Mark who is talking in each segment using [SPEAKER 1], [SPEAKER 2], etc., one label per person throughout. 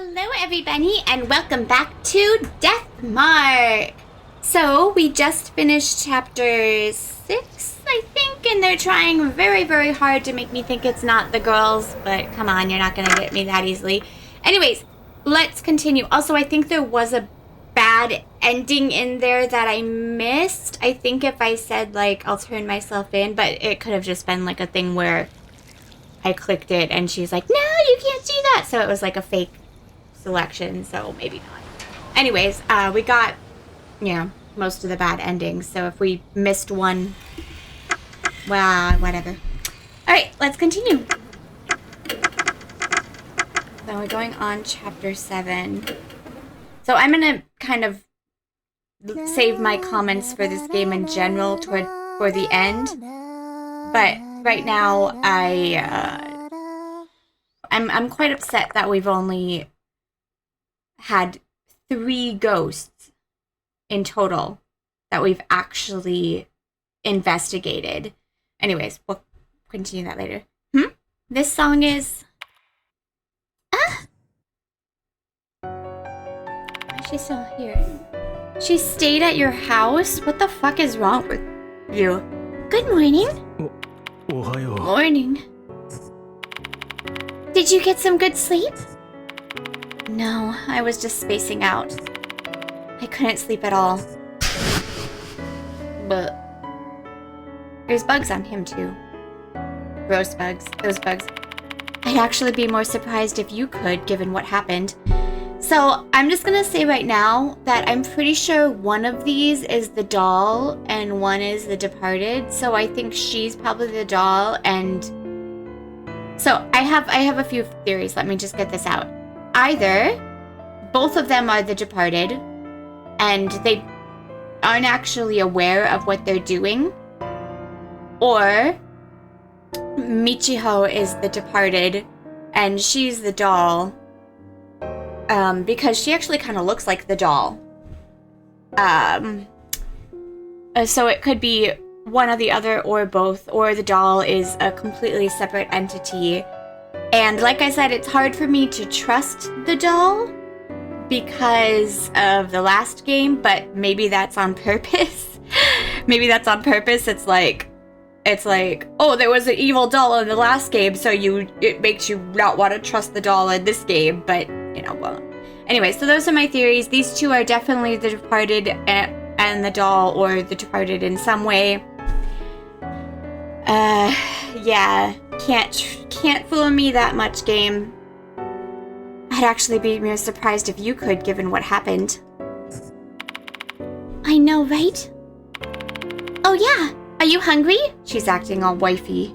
[SPEAKER 1] Hello everybody and welcome back to Deathmark! So we just finished chapter 6, I think, and they're trying very, very hard to make me think it's not the girls, but come on, you're not gonna get me that easily. Anyways, let's continue. Also, I think there was a bad ending in there that I missed. I think if I said, like, I'll turn myself in, but it could have just been like a thing where I clicked it and she's like, no, you can't do that. So it was like a fake selection, so maybe not. Anyways, we got, most of the bad endings. So if we missed one, well, whatever. Alright, let's continue. So we're going on chapter 7. So I'm gonna kind of save my comments for this game in general for the end. But right now, I'm quite upset that we've only had 3 ghosts in total that we've actually investigated. Anyways, we'll continue that later. This song is... Why is she still here? She stayed at your house? What the fuck is wrong with you? Good morning. Morning. Did you get some good sleep? No, I was just spacing out. I couldn't sleep at all. But there's bugs on him too. Gross bugs. Those bugs. I'd actually be more surprised if you could, given what happened. So, I'm just gonna say right now that I'm pretty sure one of these is the doll and one is the departed. So I think she's probably the doll, and so I have a few theories. Let me just get this out. Either both of them are the departed and they aren't actually aware of what they're doing, or Michiho is the departed and she's the doll. Because she actually kind of looks like the doll. So it could be one or the other or both, or the doll is a completely separate entity. And like I said, it's hard for me to trust the doll because of the last game, but maybe that's on purpose. Maybe that's on purpose. It's like, oh, there was an evil doll in the last game, so it makes you not want to trust the doll in this game, but well. Anyway, so those are my theories. These two are definitely the departed and the doll, or the departed in some way. Yeah, can't fool me that much, game. I'd actually be more surprised if you could, given what happened. I know, right? Oh yeah, are you hungry? She's acting all wifey.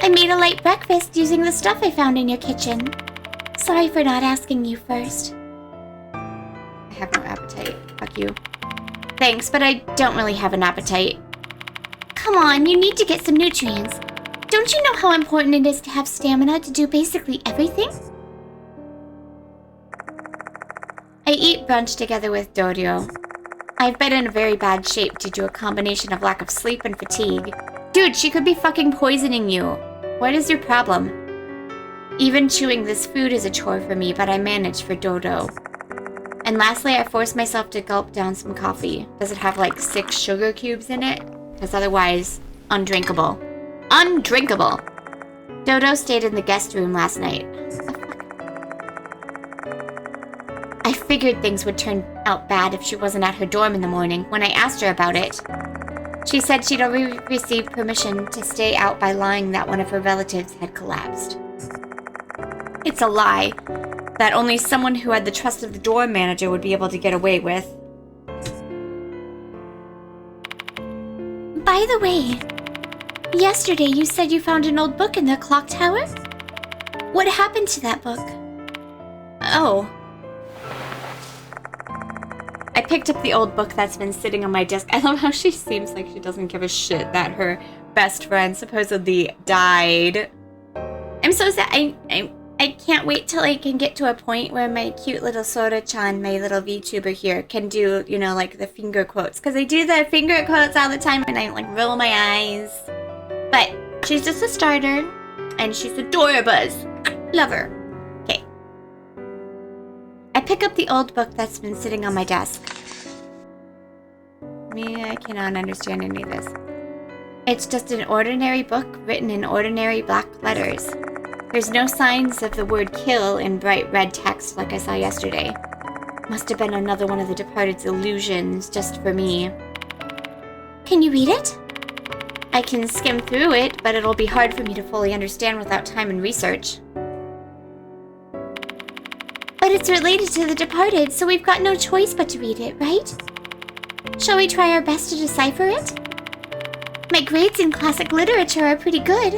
[SPEAKER 1] I made a light breakfast using the stuff I found in your kitchen. Sorry for not asking you first. I have no appetite. Fuck you. Thanks, but I don't really have an appetite. Come on, you need to get some nutrients. Don't you know how important it is to have stamina to do basically everything? I eat brunch together with Dorio. I've been in a very bad shape due to a combination of lack of sleep and fatigue. Dude, she could be fucking poisoning you. What is your problem? Even chewing this food is a chore for me, but I manage for Dodo. And lastly, I forced myself to gulp down some coffee. Does it have like 6 sugar cubes in it? Because otherwise, undrinkable. Undrinkable! Dodo stayed in the guest room last night. I figured things would turn out bad if she wasn't at her dorm in the morning. When I asked her about it, she said she'd already received permission to stay out by lying that one of her relatives had collapsed. It's a lie that only someone who had the trust of the dorm manager would be able to get away with. By the way, yesterday you said you found an old book in the clock tower? What happened to that book? Oh. I picked up the old book that's been sitting on my desk. I love how she seems like she doesn't give a shit that her best friend supposedly died. I'm so sad. I can't wait till I can get to a point where my cute little Sora-chan, my little VTuber here, can do, like the finger quotes. Because I do the finger quotes all the time and I, roll my eyes. But she's just a starter, and she's adorable. Love her. Okay. pick up the old book that's been sitting on my desk. I cannot understand any of this. It's just an ordinary book written in ordinary black letters. There's no signs of the word kill in bright red text like I saw yesterday. Must have been another one of the Departed's illusions just for me. Can you read it? I can skim through it, but it'll be hard for me to fully understand without time and research. But it's related to the Departed, so we've got no choice but to read it, right? Shall we try our best to decipher it? My grades in classic literature are pretty good.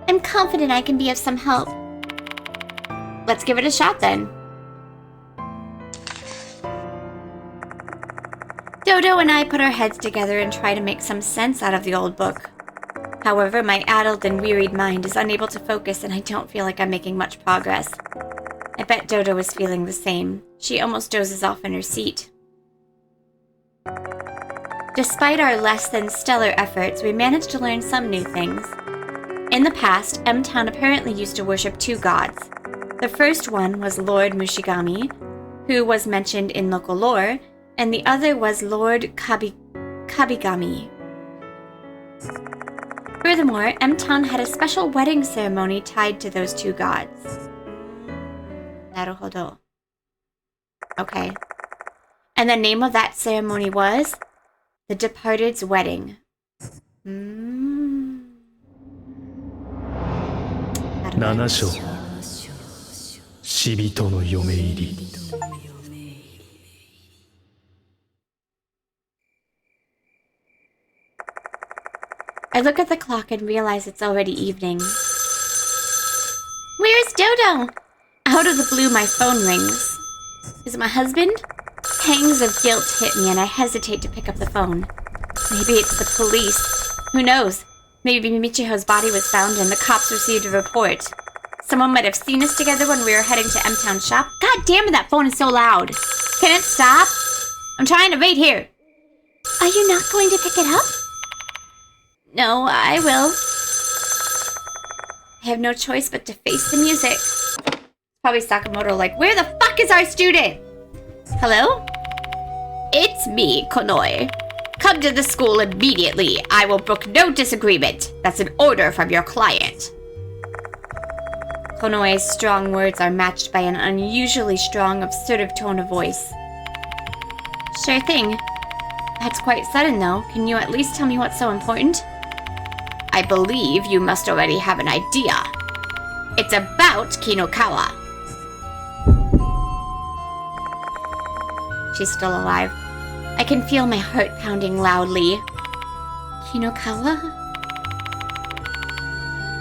[SPEAKER 1] I'm confident I can be of some help. Let's give it a shot then. Dodo and I put our heads together and try to make some sense out of the old book. However, my addled and wearied mind is unable to focus and I don't feel like I'm making much progress. I bet Dodo is feeling the same. She almost dozes off in her seat. Despite our less than stellar efforts, we managed to learn some new things. In the past, M-Town apparently used to worship two gods. The first one was Lord Mushigami, who was mentioned in local lore, and the other was Lord Kabigami. Furthermore, M-Town had a special wedding ceremony tied to those two gods. Naruhodo. Okay. And the name of that ceremony was The Departed's Wedding.
[SPEAKER 2] 7章死人の嫁入り
[SPEAKER 1] I look at the clock and realize it's already evening. Where's Dodo? Out of the blue, my phone rings. Is it my husband? Pangs of guilt hit me and I hesitate to pick up the phone. Maybe it's the police. Who knows? Maybe Michiho's body was found and the cops received a report. Someone might have seen us together when we were heading to M-Town shop. God damn it, that phone is so loud. Can it stop? I'm trying to wait here. Are you not going to pick it up? No, I will. I have no choice but to face the music. Probably Sakamoto like, where the fuck is our student? Hello? It's me, Konoe. Come to the school immediately. I will brook no disagreement. That's an order from your client. Konoe's strong words are matched by an unusually strong, assertive tone of voice. Sure thing. That's quite sudden, though. Can you at least tell me what's so important? I believe you must already have an idea. It's about Kinokawa. She's still alive. I can feel my heart pounding loudly. Kinokawa?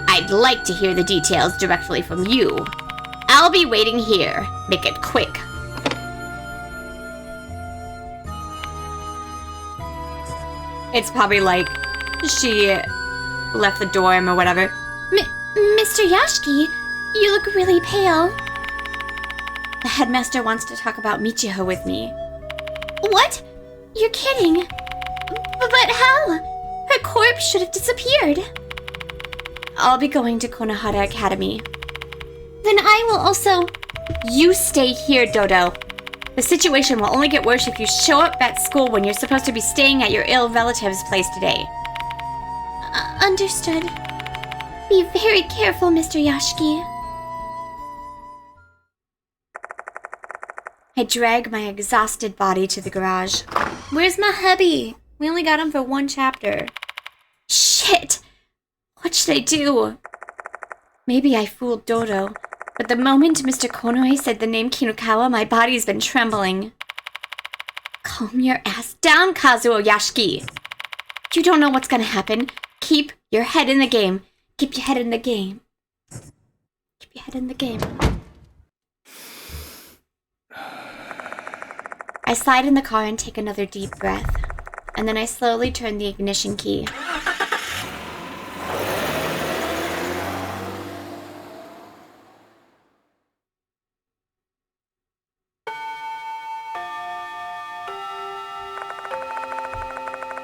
[SPEAKER 1] I'd like to hear the details directly from you. I'll be waiting here. Make it quick. It's probably like she left the dorm or whatever. Mr. Yashiki, you look really pale. The headmaster wants to talk about Michiho with me. What? You're kidding. But how? Her corpse should have disappeared. I'll be going to Konohara Academy. Then I will also... You stay here, Dodo. The situation will only get worse if you show up at school when you're supposed to be staying at your ill relative's place today. Understood. Be very careful, Mr. Yashiki. I drag my exhausted body to the garage. Where's my hubby? We only got him for one chapter. Shit! What should I do? Maybe I fooled Dodo, but the moment Mr. Konoe said the name Kinokawa, my body's been trembling. Calm your ass down, Kazuo Yashiki. You don't know what's gonna happen. Keep your head in the game. Keep your head in the game. Keep your head in the game. I slide in the car and take another deep breath, and then I slowly turn the ignition key.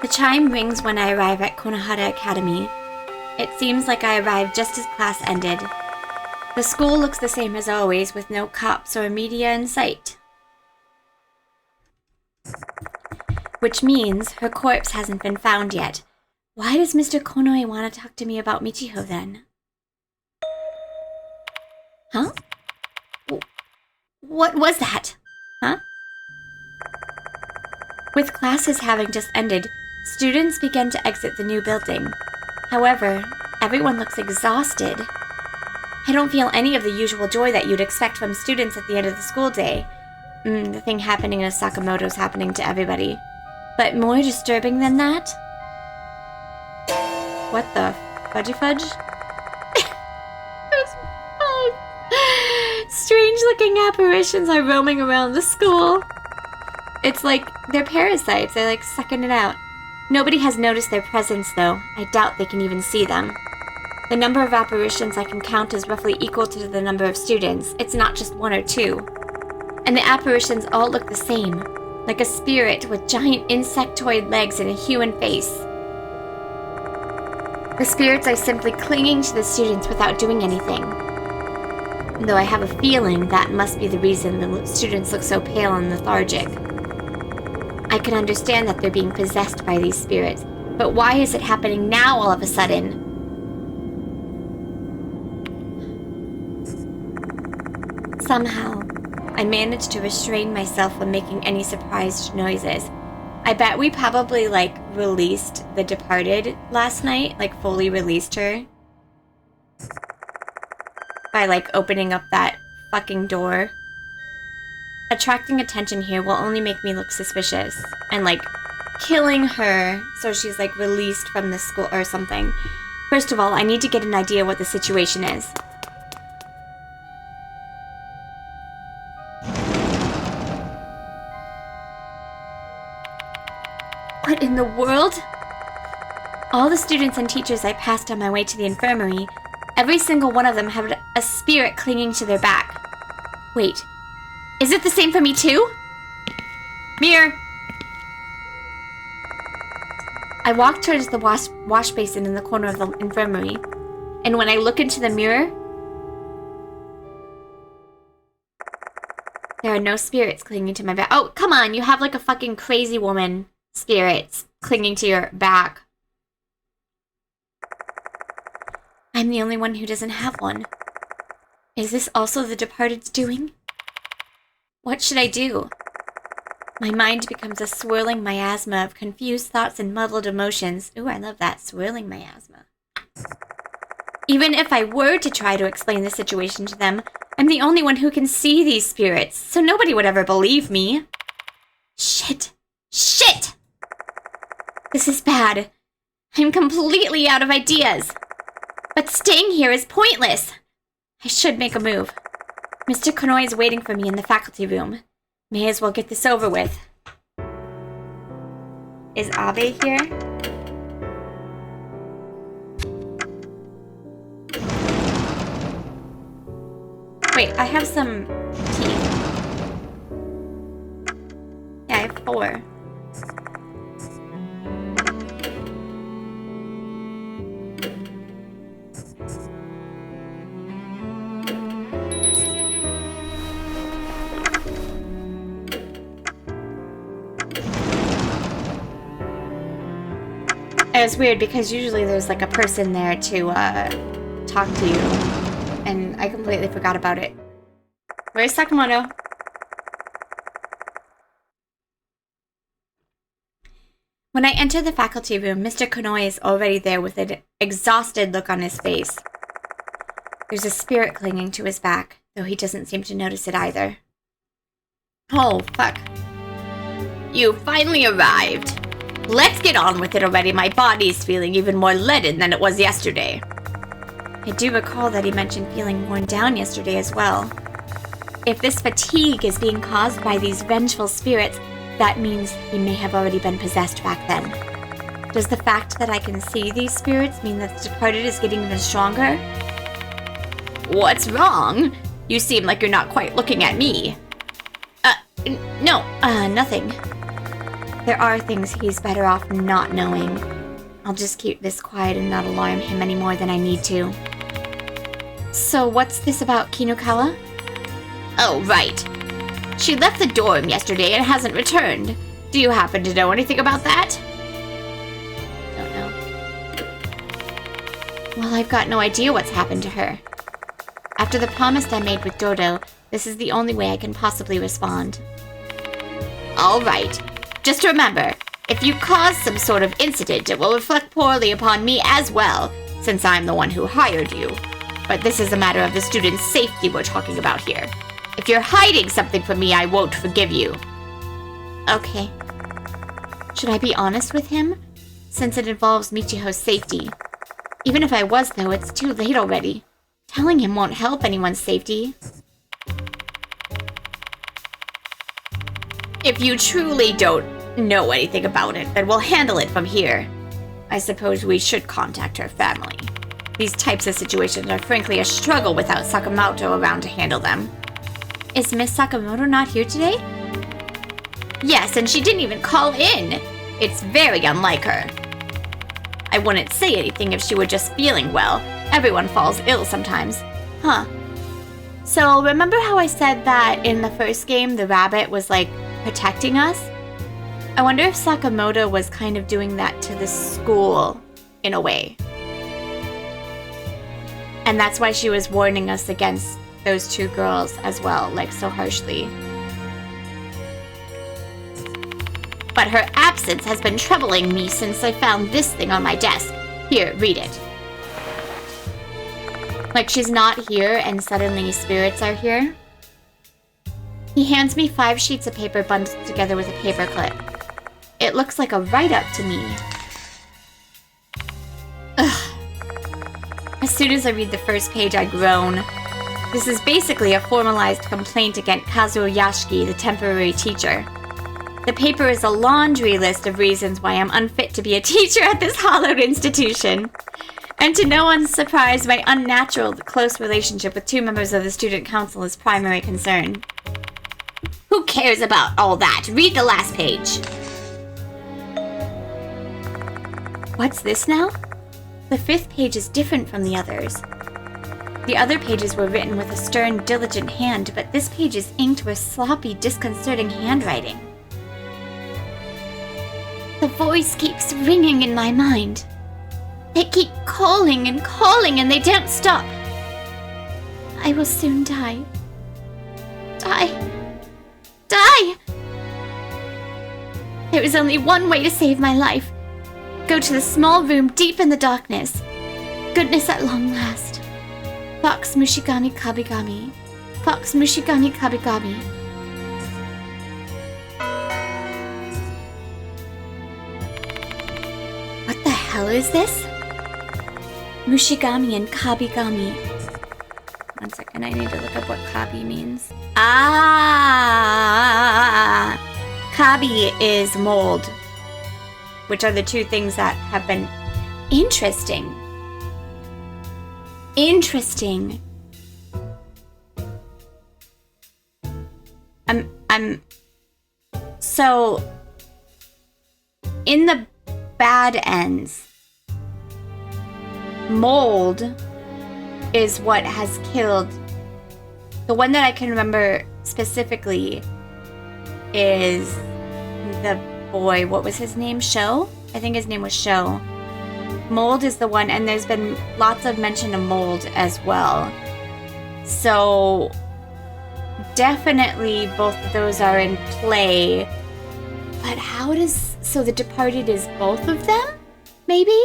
[SPEAKER 1] The chime rings when I arrive at Konohara Academy. It seems like I arrived just as class ended. The school looks the same as always, with no cops or media in sight. which means her corpse hasn't been found yet. Why does Mr. Konoe want to talk to me about Michiho then? Huh? What was that? Huh? With classes having just ended, students began to exit the new building. However, everyone looks exhausted. I don't feel any of the usual joy that you'd expect from students at the end of the school day. The thing happening in Sakamoto's happening to everybody. But more disturbing than that? What the fudgy fudge? Strange-looking apparitions are roaming around the school. It's like they're parasites. They're like sucking it out. Nobody has noticed their presence, though. I doubt they can even see them. The number of apparitions I can count is roughly equal to the number of students. It's not just one or two. And the apparitions all look the same, like a spirit with giant insectoid legs and a human face. The spirits are simply clinging to the students without doing anything. Though I have a feeling that must be the reason the students look so pale and lethargic. I can understand that they're being possessed by these spirits, but why is it happening now all of a sudden? Somehow, I managed to restrain myself from making any surprised noises. I bet we probably, released the departed last night, fully released her. By, opening up that fucking door. Attracting attention here will only make me look suspicious. And, killing her so she's, released from the school or something. First of all, I need to get an idea what the situation is. What in the world? All the students and teachers I passed on my way to the infirmary, every single one of them had a spirit clinging to their back. Wait, is it the same for me too? Mirror! I walked towards the wash basin in the corner of the infirmary, and when I look into the mirror, there are no spirits clinging to my back. Oh, come on, you have a fucking crazy woman spirits clinging to your back. I'm the only one who doesn't have one. Is this also the departed's doing? What should I do? My mind becomes a swirling miasma of confused thoughts and muddled emotions. Ooh, I love that, swirling miasma. Even if I were to try to explain the situation to them, I'm the only one who can see these spirits, so nobody would ever believe me. Shit! Shit! This is bad. I'm completely out of ideas. But staying here is pointless. I should make a move. Mr. Konoe is waiting for me in the faculty room. May as well get this over with. Is Abe here? Wait, I have some teeth. Yeah, I have 4. It was weird because usually there's a person there to talk to you, and I completely forgot about it. Where's Sakamoto? When I enter the faculty room, Mr. Konoe is already there with an exhausted look on his face. There's a spirit clinging to his back, though he doesn't seem to notice it either. Oh, fuck. You finally arrived. Let's get on with it already. My body's feeling even more leaden than it was yesterday. I do recall that he mentioned feeling worn down yesterday as well. If this fatigue is being caused by these vengeful spirits, that means he may have already been possessed back then. Does the fact that I can see these spirits mean that the departed is getting even stronger? What's wrong? You seem like you're not quite looking at me. No, nothing. There are things he's better off not knowing. I'll just keep this quiet and not alarm him any more than I need to. So what's this about Kinukawa? Oh, right. She left the dorm yesterday and hasn't returned. Do you happen to know anything about that? Don't know. Well, I've got no idea what's happened to her. After the promise I made with Dodo, this is the only way I can possibly respond. All right. Just remember, if you cause some sort of incident, it will reflect poorly upon me as well, since I'm the one who hired you. But this is a matter of the student's safety we're talking about here. If you're hiding something from me, I won't forgive you. Okay. Should I be honest with him? Since it involves Michiho's safety. Even if I was, though, it's too late already. Telling him won't help anyone's safety. If you truly don't know anything about it, then we'll handle it from here. I suppose we should contact her family. These types of situations are frankly a struggle without Sakamoto around to handle them. Is Miss Sakamoto not here today? Yes, and she didn't even call in. It's very unlike her. I wouldn't say anything if she were just feeling well. Everyone falls ill sometimes. Huh. So, remember how I said that in the first game the rabbit was, like, protecting us? I wonder if Sakamoto was kind of doing that to the school, in a way. And that's why she was warning us against those two girls as well, like, so harshly. But her absence has been troubling me since I found this thing on my desk. Here, read it. Like she's not here and suddenly spirits are here. He hands me 5 sheets of paper bundled together with a paper clip. It looks like a write-up to me. Ugh. As soon as I read the first page, I groan. This is basically a formalized complaint against Kazuo Yashiki, the temporary teacher. The paper is a laundry list of reasons why I'm unfit to be a teacher at this hallowed institution. And to no one's surprise, my unnatural, close relationship with 2 members of the student council is primary concern. Who cares about all that? Read the last page. What's this now? The 5th page is different from the others. The other pages were written with a stern, diligent hand, but this page is inked with sloppy, disconcerting handwriting. The voice keeps ringing in my mind. They keep calling and they don't stop. I will soon die. Die! There is only one way to save my life. Go to the small room deep in the darkness. Goodness at long last. Fox Mushigami Kabigami. Fox Mushigami Kabigami. What the hell is this? Mushigami and Kabigami. One second, I need to look up what Kabi means. Kabi is mold, which are the 2 things that have been interesting. So in the bad ends, mold is what has killed. The one that I can remember specifically is the boy, what was his name? Sho? I think his name was Sho. Mold is the one, and there's been lots of mention of mold as well. So definitely both of those are in play. But how does... So the Departed is both of them? Maybe?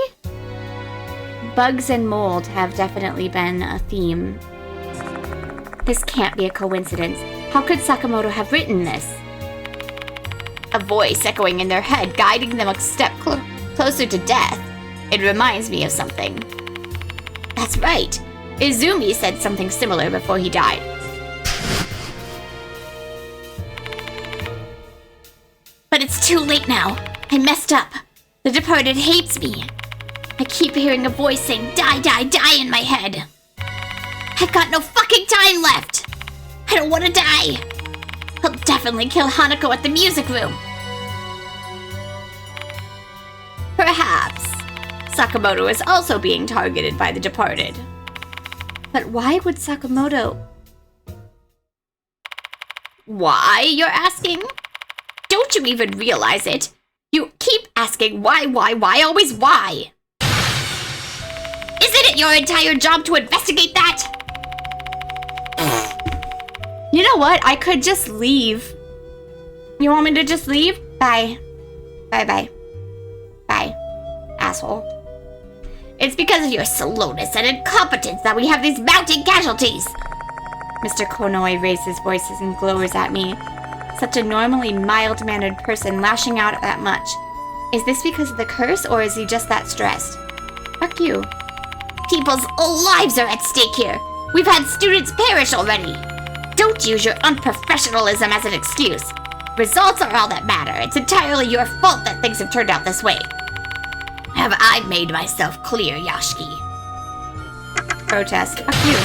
[SPEAKER 1] Bugs and mold have definitely been a theme. This can't be a coincidence. How could Sakamoto have written this? A voice echoing in their head, guiding them a step closer to death. It reminds me of something. That's right. Izumi said something similar before he died. But it's too late now. I messed up. The Departed hates me. I keep hearing a voice saying, die, die, die in my head. I've got no fucking time left. I don't want to die. He'll definitely kill Hanako at the music room. Perhaps Sakamoto is also being targeted by the Departed. But why would Sakamoto... Why, you're asking? Don't Don't you even realize it? You keep asking why, always why? Isn't it your entire job to investigate that? You know what? I could just leave. You want me to just leave? Bye. Bye. Asshole. It's because of your slowness and incompetence that we have these mounting casualties. Mr. Konoe raised his voice and glowers at me. Such a normally mild-mannered person lashing out that much. Is this because of the curse, or is he just that stressed? Fuck you. People's lives are at stake here. We've had students perish already. Don't use your unprofessionalism as an excuse. Results are all that matter. It's entirely your fault that things have turned out this way. Have I made myself clear, Yashiki? Protest. Fuck you.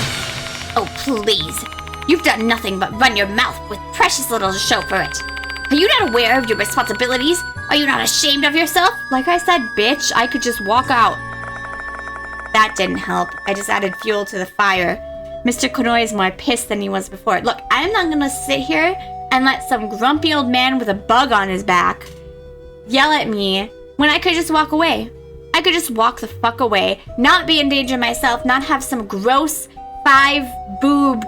[SPEAKER 1] Oh, please. You've done nothing but run your mouth with precious little to show for it. Are you not aware of your responsibilities? Are you not ashamed of yourself? Like I said, bitch, I could just walk out. That didn't help. I just added fuel to the fire. Mr. Konoe is more pissed than he was before. Look, I'm not gonna sit here and let some grumpy old man with a bug on his back yell at me when I could just walk away. I could just walk the fuck away, not be in danger myself, not have some gross five-spiked boob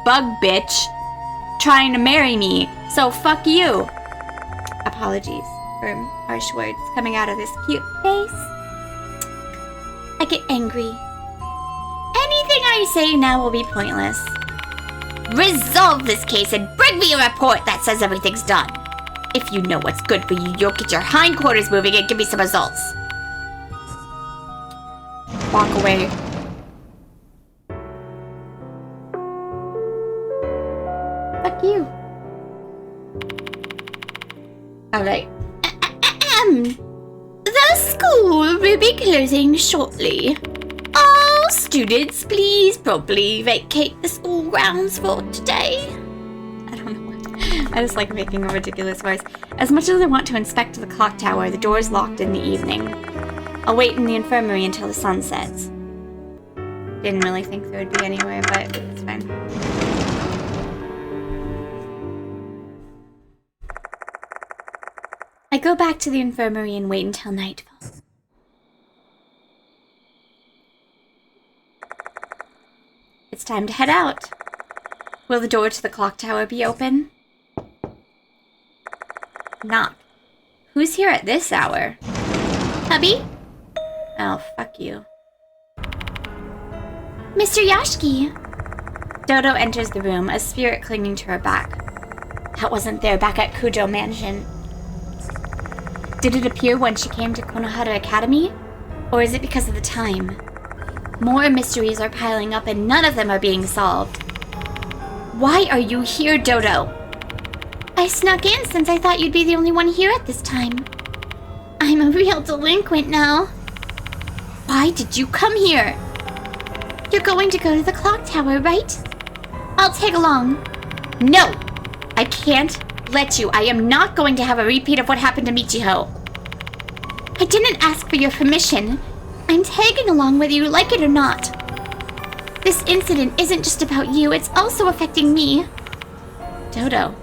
[SPEAKER 1] bug bitch trying to marry me. So fuck you. Apologies for harsh words coming out of this cute face. I get angry. Anything I say now will be pointless. Resolve this case and bring me a report that says everything's done. If you know what's good for you, you'll get your hindquarters moving and give me some results. Walk away. Fuck you. Alright. The school will be closing shortly. All students, please promptly vacate the school grounds for today. I don't know what. I just like making a ridiculous voice. As much as I want to inspect the clock tower, the door's locked in the evening. I'll wait in the infirmary until the sun sets. Didn't really think there would be anywhere, but it's fine. I go back to the infirmary and wait until night falls. It's time to head out. Will the door to the clock tower be open? Knock. Who's here at this hour? Hubby? Oh, fuck you. Mr. Yashiki! Dodo enters the room, a spirit clinging to her back. That wasn't there back at Kujo Mansion. Did it appear when she came to Konohara Academy? Or is it because of the time? More mysteries are piling up and none of them are being solved. Why are you here, Dodo? I snuck in since I thought you'd be the only one here at this time. I'm a real delinquent now. Why did you come here? You're going to go to the clock tower, right? I'll tag along. No! I can't let you. I am not going to have a repeat of what happened to Michiho. I didn't ask for your permission. I'm tagging along whether you like it or not. This incident isn't just about you, it's also affecting me. Dodo.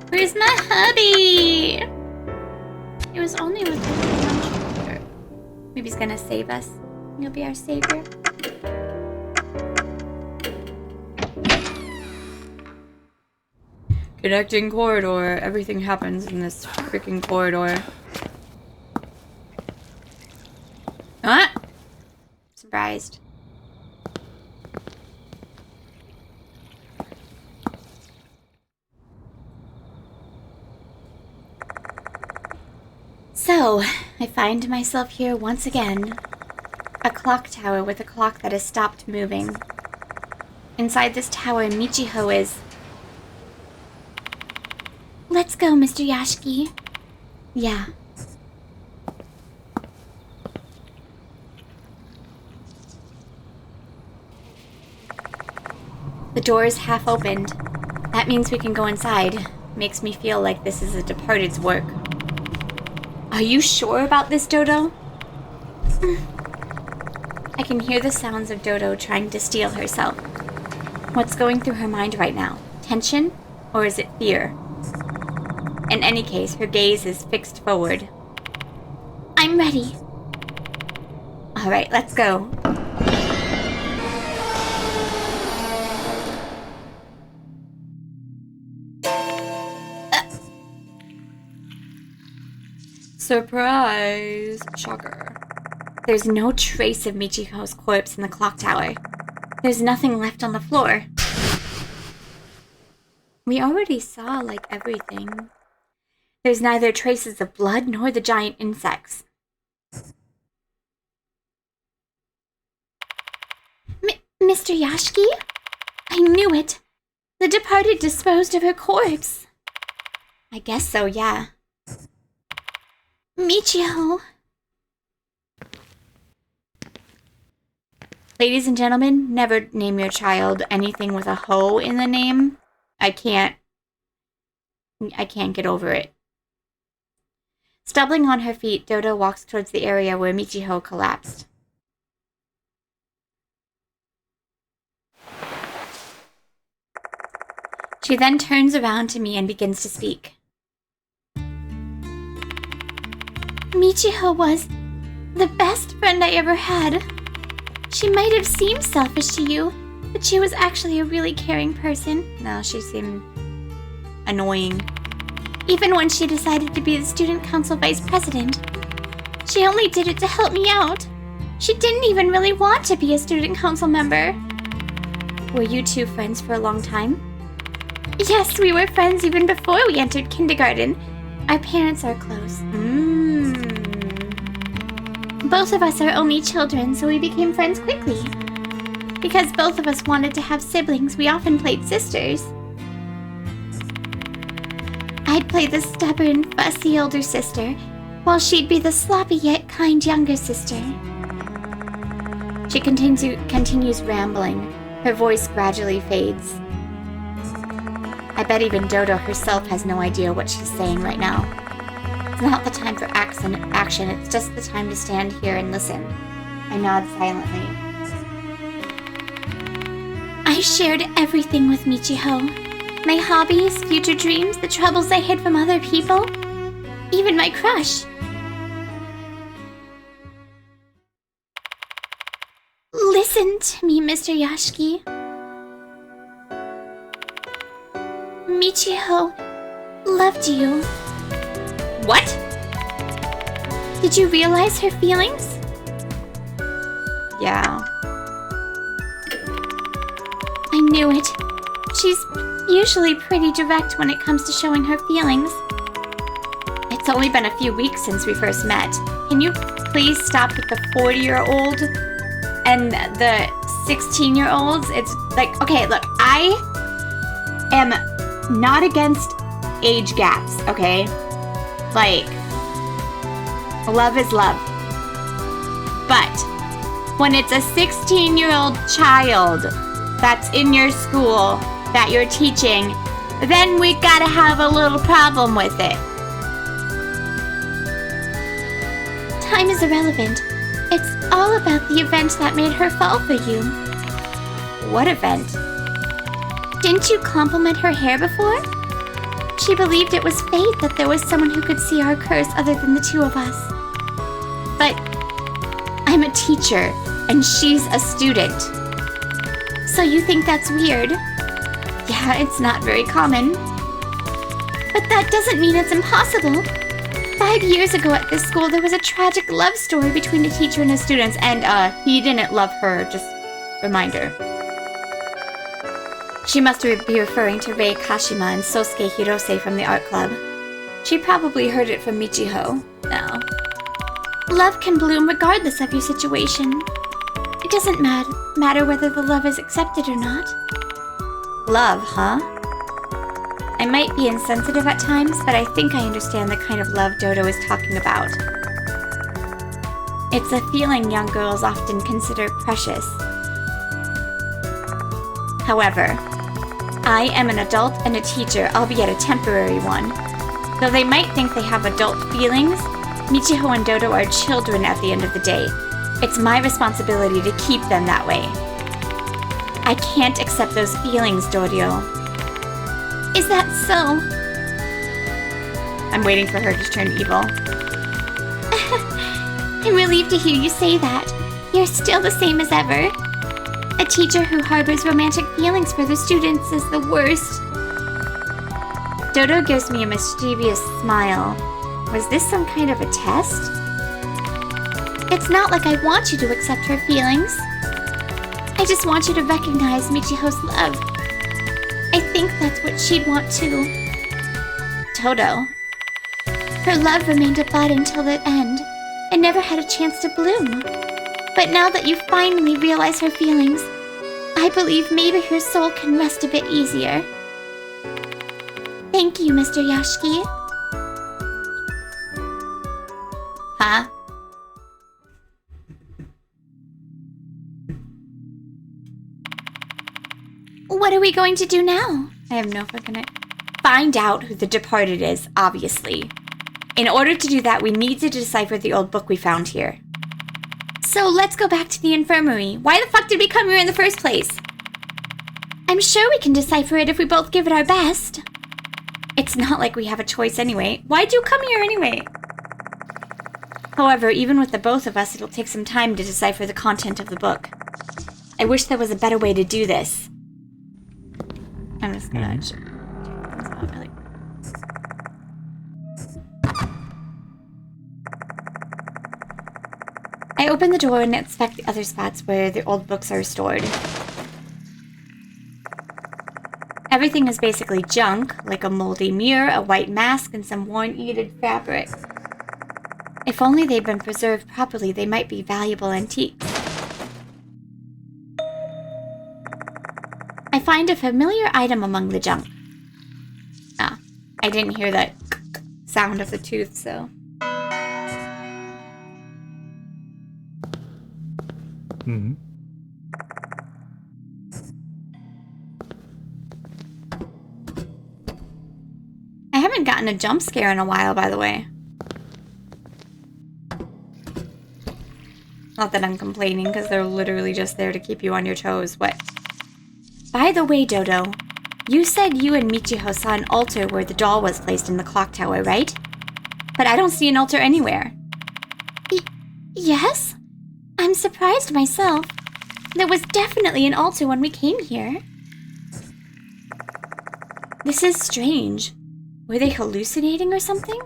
[SPEAKER 1] Where's my hubby? It was only with the maybe he's gonna save us. He'll be our savior. Connecting corridor. Everything happens in this freaking corridor. Huh? Surprised. So, I find myself here once again. A clock tower with a clock that has stopped moving. Inside this tower, Michiho is... Let's go, Mr. Yashiki. Yeah. The door is half opened. That means we can go inside. Makes me feel like this is a departed's work. Are you sure about this, Dodo? I can hear the sounds of Dodo trying to steal herself. What's going through her mind right now? Tension? Or is it fear? In any case, her gaze is fixed forward. I'm ready. Alright, let's go. Surprise! Shocker. There's no trace of Michiho's corpse in the clock tower. There's nothing left on the floor. We already saw, like, everything. There's neither traces of blood nor the giant insects. Mr. Yashiki? I knew it. The departed disposed of her corpse. I guess so, yeah. Michiho. Ladies and gentlemen, never name your child anything with a ho in the name. I can't get over it. Stumbling on her feet, Dodo walks towards the area where Michiho collapsed. She then turns around to me and begins to speak. Michiho was the best friend I ever had. She might have seemed selfish to you, but she was actually a really caring person. No, she seemed annoying. Even when she decided to be the student council vice president, she only did it to help me out. She didn't even really want to be a student council member. Were you two friends for a long time? Yes, we were friends even before we entered kindergarten. Our parents are close. Both of us are only children, so we became friends quickly. Because both of us wanted to have siblings, we often played sisters. I'd play the stubborn, fussy older sister, while she'd be the sloppy yet kind younger sister. She continues rambling. Her voice gradually fades. I bet even Dodo herself has no idea what she's saying right now. It's not the time for action, it's just the time to stand here and listen. I nod silently. I shared everything with Michiho. My hobbies, future dreams, the troubles I hid from other people. Even my crush. Listen to me, Mr. Yashiki. Michiho loved you. What? Did you realize her feelings? Yeah. I knew it. She's usually pretty direct when it comes to showing her feelings. It's only been a few weeks since we first met. Can you please stop with the 40-year-old and the 16-year-olds? It's like, okay, look, I am not against age gaps, okay? Like, love is love. But when it's a 16-year-old child that's in your school that you're teaching, then we gotta have a little problem with it. Time is irrelevant. It's all about the event that made her fall for you. What event? Didn't you compliment her hair before? She believed it was fate that there was someone who could see our curse other than the two of us. But I'm a teacher, and she's a student. So you think that's weird? Yeah, it's not very common. But that doesn't mean it's impossible. 5 years ago at this school, there was a tragic love story between a teacher and his students, and he didn't love her, just reminder. She must be referring to Rei Kashima and Sosuke Hirose from the art club. She probably heard it from Michiho. No. Love can bloom regardless of your situation. It doesn't matter whether the love is accepted or not. Love, huh? I might be insensitive at times, but I think I understand the kind of love Dodo is talking about. It's a feeling young girls often consider precious. However, I am an adult and a teacher, albeit a temporary one. Though they might think they have adult feelings, Michiho and Dodo are children at the end of the day. It's my responsibility to keep them that way. I can't accept those feelings, Dorio. Is that so? I'm waiting for her to turn evil. I'm relieved to hear you say that. You're still the same as ever. A teacher who harbors romantic feelings for their students is the worst. Dodo gives me a mischievous smile. Was this some kind of a test? It's not like I want you to accept her feelings. I just want you to recognize Michiho's love. I think that's what she'd want too. Dodo. Her love remained a bud until the end, and never had a chance to bloom. But now that you finally realize her feelings, I believe maybe her soul can rest a bit easier. Thank you, Mr. Yashiki. Huh? What are we going to do now? I have no fucking... Find out who the departed is, obviously. In order to do that, we need to decipher the old book we found here. So let's go back to the infirmary. Why the fuck did we come here in the first place? I'm sure we can decipher it if we both give it our best. It's not like we have a choice anyway. Why'd you come here anyway? However, even with the both of us, it'll take some time to decipher the content of the book. I wish there was a better way to do this. I'm just gonna... It's not really... I open the door and inspect the other spots where the old books are stored. Everything is basically junk, like a moldy mirror, a white mask, and some worn-eated fabric. If only they'd been preserved properly, they might be valuable antiques. I find a familiar item among the junk. Ah, I didn't hear that sound of the tooth, so...
[SPEAKER 2] Mm-hmm.
[SPEAKER 1] I haven't gotten a jump scare in a while, by the way. Not that I'm complaining, because they're literally just there to keep you on your toes. What? By the way, Dodo, you said you and Michiho saw an altar where the doll was placed in the clock tower, right? But I don't see an altar anywhere. Yes? I'm surprised myself. There was definitely an altar when we came here. This is strange. Were they hallucinating or something?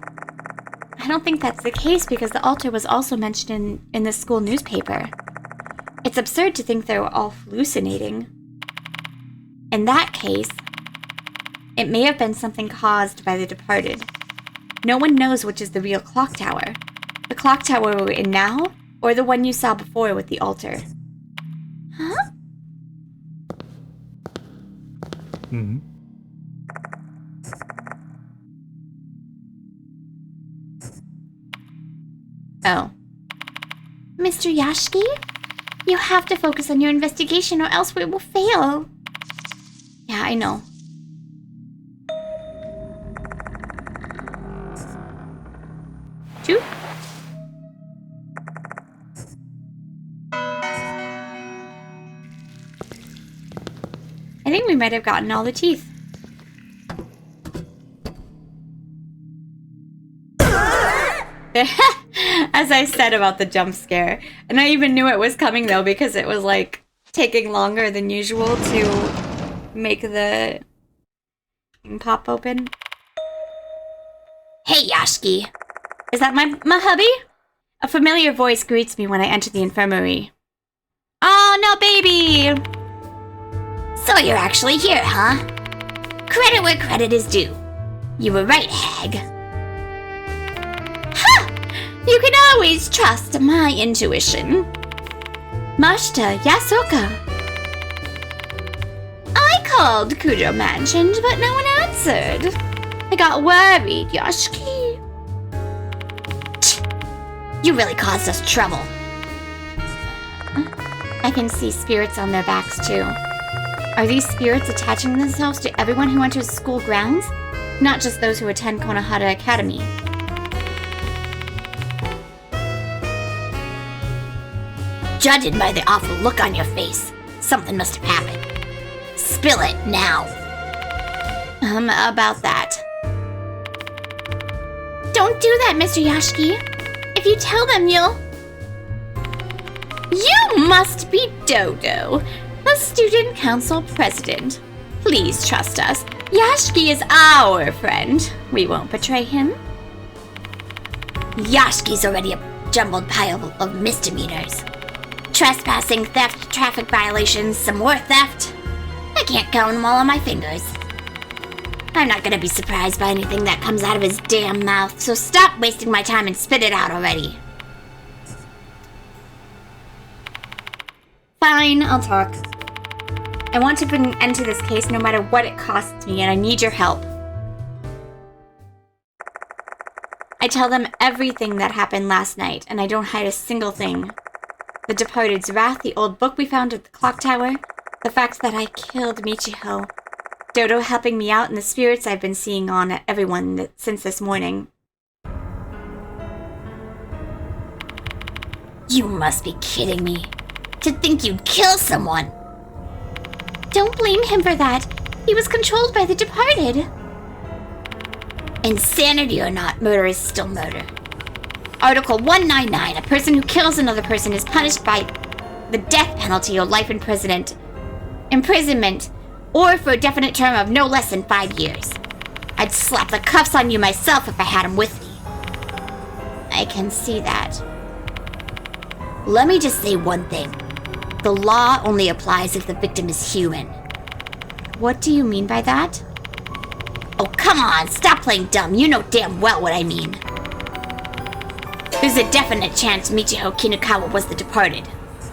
[SPEAKER 1] I don't think that's the case because the altar was also mentioned in the school newspaper. It's absurd to think they were all hallucinating. In that case, it may have been something caused by the departed. No one knows which is the real clock tower. The clock tower we're in now, or the one you saw before with the altar. Huh?
[SPEAKER 2] Mm-hmm.
[SPEAKER 1] Oh. Mr. Yashiki? You have to focus on your investigation or else we will fail. Yeah, I know. Two? I think we might have gotten all the teeth. As I said about the jump scare. And I even knew it was coming though because it was like taking longer than usual to make the thing pop open. Hey, Yashiki. Is that my hubby? A familiar voice greets me when I enter the infirmary. Oh, no, baby! So you're actually here, huh? Credit where credit is due. You were right, hag. Ha! You can always trust my intuition. Mashita Yasuoka. I called Kujo Mansion, but no one answered. I got worried, Yashiki. You really caused us trouble. I can see spirits on their backs, too. Are these spirits attaching themselves to everyone who enters school grounds? Not just those who attend Konohara Academy.
[SPEAKER 3] Judging by the awful look on your face, something must have happened. Spill it now.
[SPEAKER 1] About that. Don't do that, Mr. Yashiki. If you tell them, you'll... You must be Dodo, the student council president. Please trust us. Yashiki is our friend. We won't betray him.
[SPEAKER 3] Yashki's already a jumbled pile of misdemeanors. Trespassing, theft, traffic violations, some more theft. I can't count them all on my fingers. I'm not gonna be surprised by anything that comes out of his damn mouth, so stop wasting my time and spit it out already.
[SPEAKER 1] Fine, I'll talk. I want to put an end to this case no matter what it costs me, and I need your help. I tell them everything that happened last night, and I don't hide a single thing. The Departed's wrath, the old book we found at the clock tower, the fact that I killed Michiho, Dodo helping me out, and the spirits I've been seeing on everyone since this morning.
[SPEAKER 3] You must be kidding me. To think you'd kill someone.
[SPEAKER 1] Don't blame him for that. He was controlled by the Departed.
[SPEAKER 3] Insanity or not, murder is still murder.
[SPEAKER 1] Article 199, a person who kills another person is punished by the death penalty or life imprisonment, or for a definite term of no less than 5 years. I'd slap the cuffs on you myself if I had him with me. I can see that.
[SPEAKER 3] Let me just say one thing. The law only applies if the victim is human.
[SPEAKER 1] What do you mean by that?
[SPEAKER 3] Oh, come on, stop playing dumb. You know damn well what I mean. There's a definite chance Michiho Kinukawa was the Departed.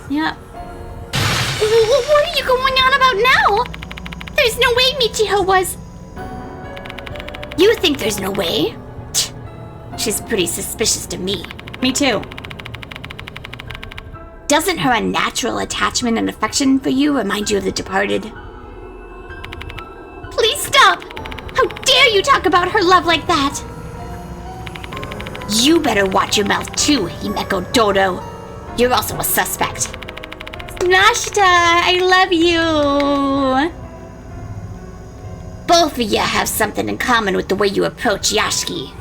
[SPEAKER 1] Yeah. What are you going on about now? There's no way Michiho was...
[SPEAKER 3] You think there's no way? She's pretty suspicious to me.
[SPEAKER 1] Me too.
[SPEAKER 3] Doesn't her unnatural attachment and affection for you remind you of the Departed?
[SPEAKER 1] Please stop! How dare you talk about her love like that?
[SPEAKER 3] You better watch your mouth too, Himeko Dodo. You're also a suspect.
[SPEAKER 1] Nashita, I love you!
[SPEAKER 3] Both of you have something in common with the way you approach Yashiki.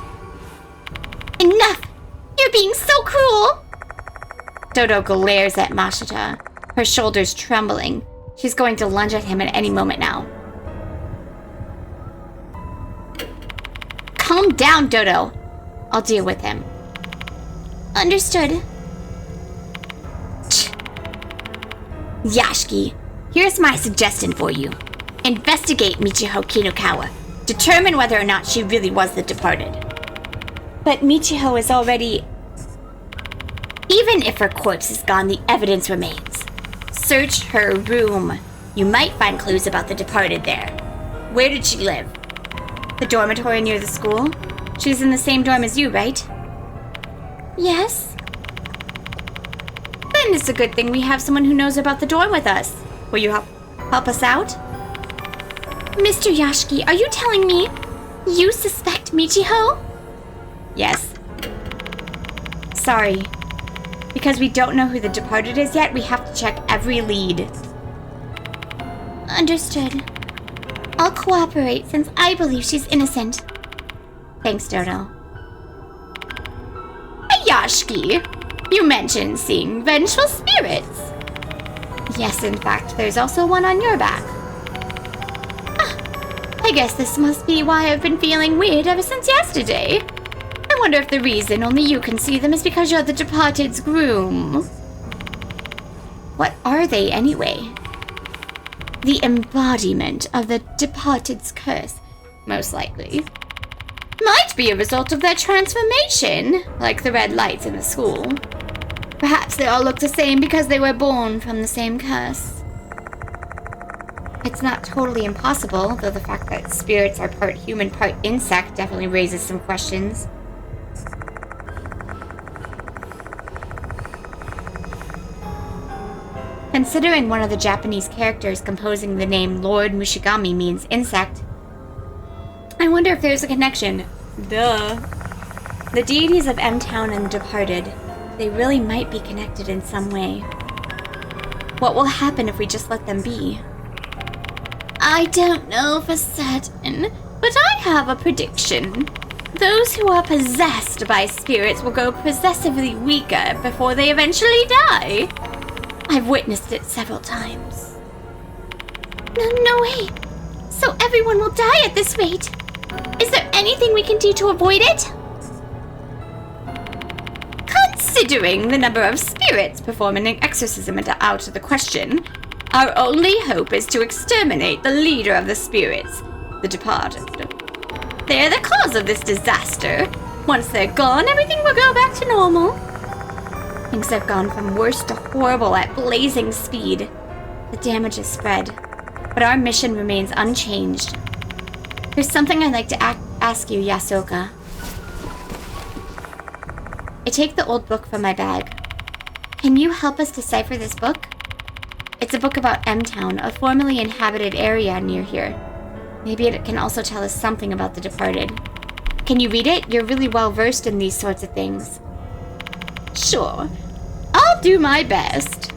[SPEAKER 1] Enough! You're being so cruel! Dodo glares at Mashita, her shoulders trembling. She's going to lunge at him at any moment now. Calm down, Dodo. I'll deal with him. Understood.
[SPEAKER 3] Yashiki, here's my suggestion for you. Investigate Michiho Kinukawa. Determine whether or not she really was the Departed.
[SPEAKER 1] But Michiho is already...
[SPEAKER 3] Even if her corpse is gone, the evidence remains. Search her room. You might find clues about the Departed there. Where did she live?
[SPEAKER 1] The dormitory near the school? She's in the same dorm as you, right? Yes. Then it's a good thing we have someone who knows about the dorm with us. Will you help us out? Mr. Yashiki, are you telling me you suspect Michiho? Yes. Sorry. Because we don't know who the Departed is yet, we have to check every lead. Understood. I'll cooperate since I believe she's innocent. Thanks, Dodo. Hey, Yashiki! You mentioned seeing vengeful spirits. Yes, in fact, there's also one on your back. I guess this must be why I've been feeling weird ever since yesterday. I wonder if the reason only you can see them is because you're the Departed's groom. What are they, anyway? The embodiment of the Departed's curse, most likely. Might be a result of their transformation, like the red lights in the school. Perhaps they all look the same because they were born from the same curse. It's not totally impossible, though the fact that spirits are part human, part insect definitely raises some questions. Considering one of the Japanese characters composing the name Lord Mushigami means insect, I wonder if there's a connection. Duh. The deities of M-Town and the Departed, they really might be connected in some way. What will happen if we just let them be? I don't know for certain, but I have a prediction. Those who are possessed by spirits will go possessively weaker before they eventually die. I've witnessed it several times. No way. So everyone will die at this rate. Is there anything we can do to avoid it? Considering the number of spirits performing an exorcism out of the question, our only hope is to exterminate the leader of the spirits, the departed. They're the cause of this disaster. Once they're gone, everything will go back to normal. Things have gone from worse to horrible at blazing speed. The damage has spread, but our mission remains unchanged. There's something I'd like to ask you, Yasooka. I take the old book from my bag. Can you help us decipher this book? It's a book about M-Town, a formerly inhabited area near here. Maybe it can also tell us something about the departed. Can you read it? You're really well versed in these sorts of things. Sure. I'll do my best.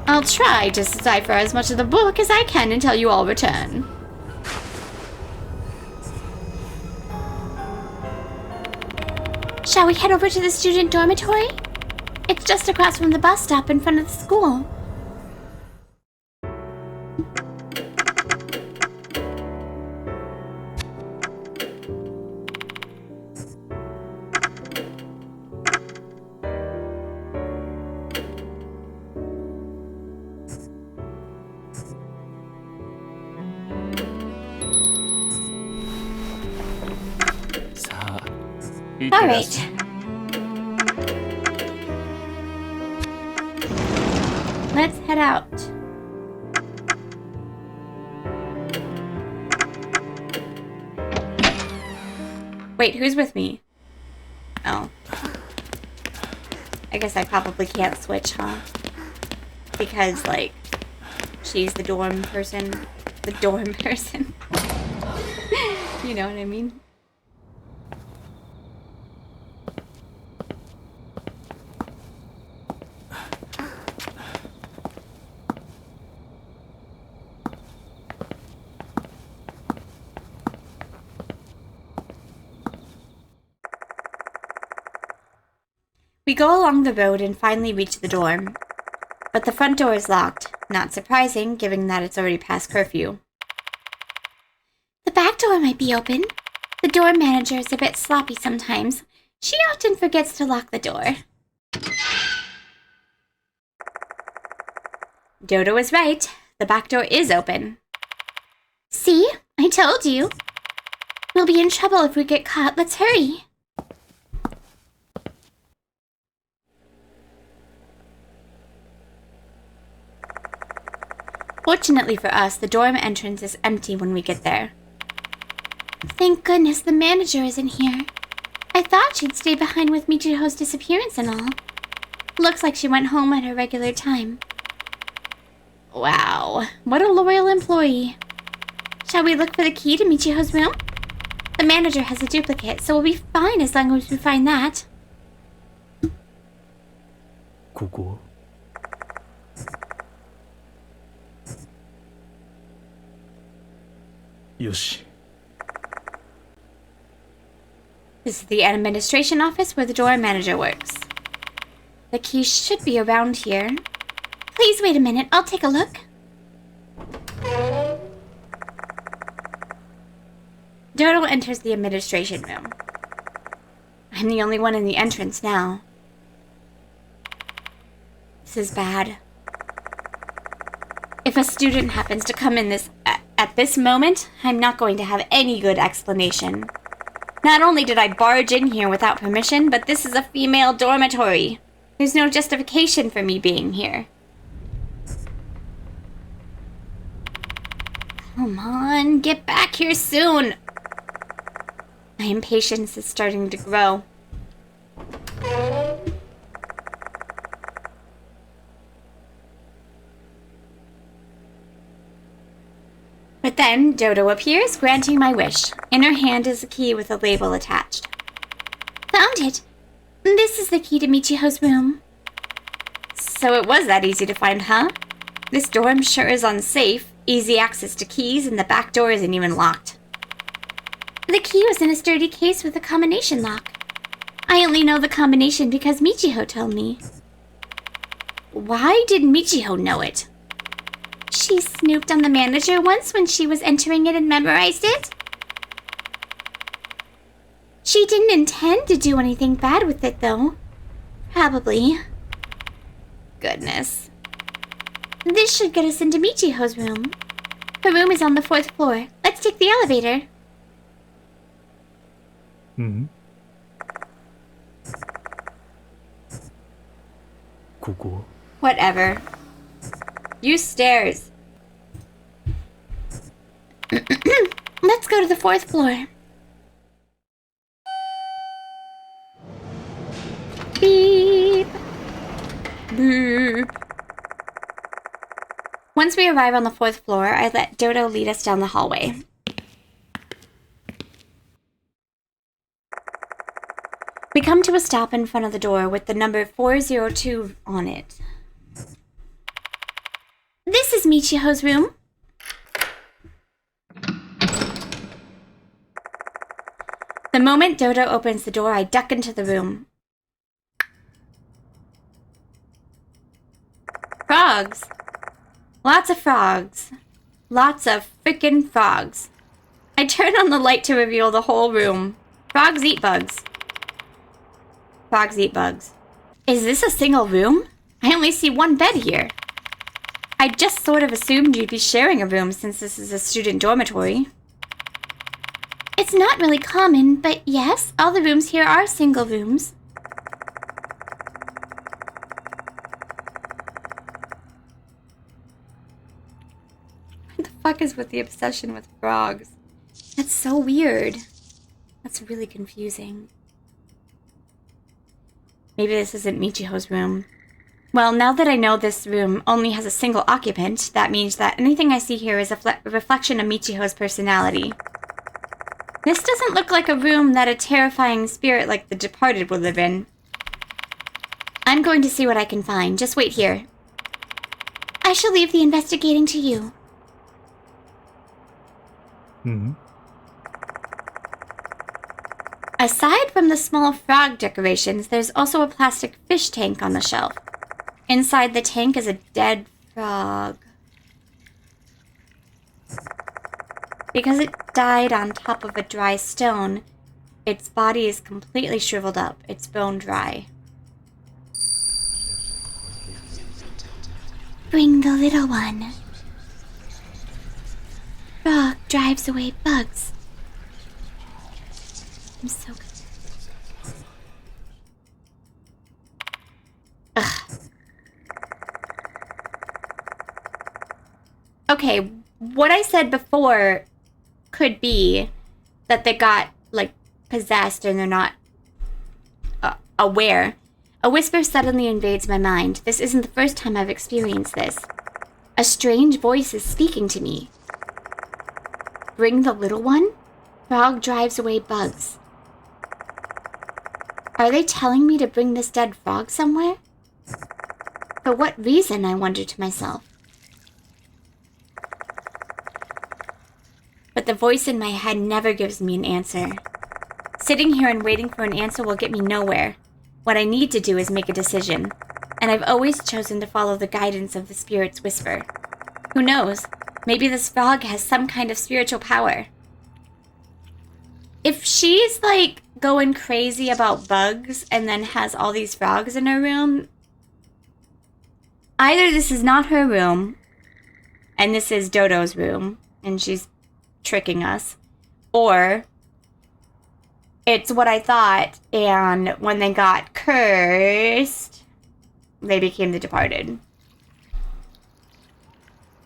[SPEAKER 1] I'll try to decipher as much of the book as I can until you all return. Shall we head over to the student dormitory? It's just across from the bus stop in front of the school. All right. Let's head out. Wait, who's with me? Oh. I guess I probably can't switch, huh? Because, like, she's the dorm person. The dorm person. You know what I mean? We go along the road and finally reach the dorm. But the front door is locked. Not surprising, given that it's already past curfew. The back door might be open. The dorm manager is a bit sloppy sometimes. She often forgets to lock the door. Dodo is right. The back door is open. See? I told you. We'll be in trouble if we get caught. Let's hurry. Fortunately for us, the dorm entrance is empty when we get there. Thank goodness the manager isn't here. I thought she'd stay behind with Michiho's disappearance and all. Looks like she went home at her regular time. Wow, what a loyal employee. Shall we look for the key to Michiho's room? The manager has a duplicate, so we'll be fine as long as we find that.
[SPEAKER 2] ここよし
[SPEAKER 1] This is the administration office where the dorm manager works. The key should be around here. Please wait a minute, I'll take a look. Dodo enters the administration room. I'm the only one in the entrance now. This is bad. If a student happens to come in at this moment, I'm not going to have any good explanation. Not only did I barge in here without permission, but this is a female dormitory. There's no justification for me being here. Come on, get back here soon. My impatience is starting to grow. But then, Dodo appears, granting my wish. In her hand is a key with a label attached. Found it! This is the key to Michiho's room. So it was that easy to find, huh? This dorm sure is unsafe. Easy access to keys, and the back door isn't even locked. The key was in a sturdy case with a combination lock. I only know the combination because Michiho told me. Why did Michiho know it? She snooped on the manager once when she was entering it and memorized it. She didn't intend to do anything bad with it, though. Probably. Goodness. This should get us into Michiho's room. Her room is on the 4th floor. Let's take the elevator.
[SPEAKER 2] 응? 고고.
[SPEAKER 1] Whatever. Use stairs. Let's go to the 4th floor. Beep. Boop. Once we arrive on the 4th floor, I let Dodo lead us down the hallway. We come to a stop in front of the door with the number 402 on it. This is Michiho's room. The moment Dodo opens the door, I duck into the room. Frogs. Lots of frogs. Lots of freaking frogs. I turn on the light to reveal the whole room. Frogs eat bugs. Frogs eat bugs. Is this a single room? I only see one bed here. I just sort of assumed you'd be sharing a room since this is a student dormitory. It's not really common, but yes, all the rooms here are single rooms. What the fuck is with the obsession with frogs? That's so weird. That's really confusing. Maybe this isn't Michiho's room. Well, now that I know this room only has a single occupant, that means that anything I see here is a reflection of Michiho's personality. This doesn't look like a room that a terrifying spirit like the departed would live in. I'm going to see what I can find. Just wait here. I shall leave the investigating to you.
[SPEAKER 2] 응?
[SPEAKER 1] Aside from the small frog decorations, there's also a plastic fish tank on the shelf. Inside the tank is a dead frog. Because it died on top of a dry stone, its body is completely shriveled up, its bone dry. Bring the little one. Frog drives away bugs. I'm so good. Ugh. Okay, what I said before could be that they got, like, possessed and they're not aware. A whisper suddenly invades my mind. This isn't the first time I've experienced this. A strange voice is speaking to me. Bring the little one? Frog drives away bugs. Are they telling me to bring this dead frog somewhere? For what reason, I wonder to myself. But the voice in my head never gives me an answer. Sitting here and waiting for an answer will get me nowhere. What I need to do is make a decision. And I've always chosen to follow the guidance of the spirit's whisper. Who knows? Maybe this frog has some kind of spiritual power. If she's, like, going crazy about bugs and then has all these frogs in her room, either this is not her room, and this is Dodo's room, and she's tricking us, or it's what I thought, and when they got cursed, they became the departed.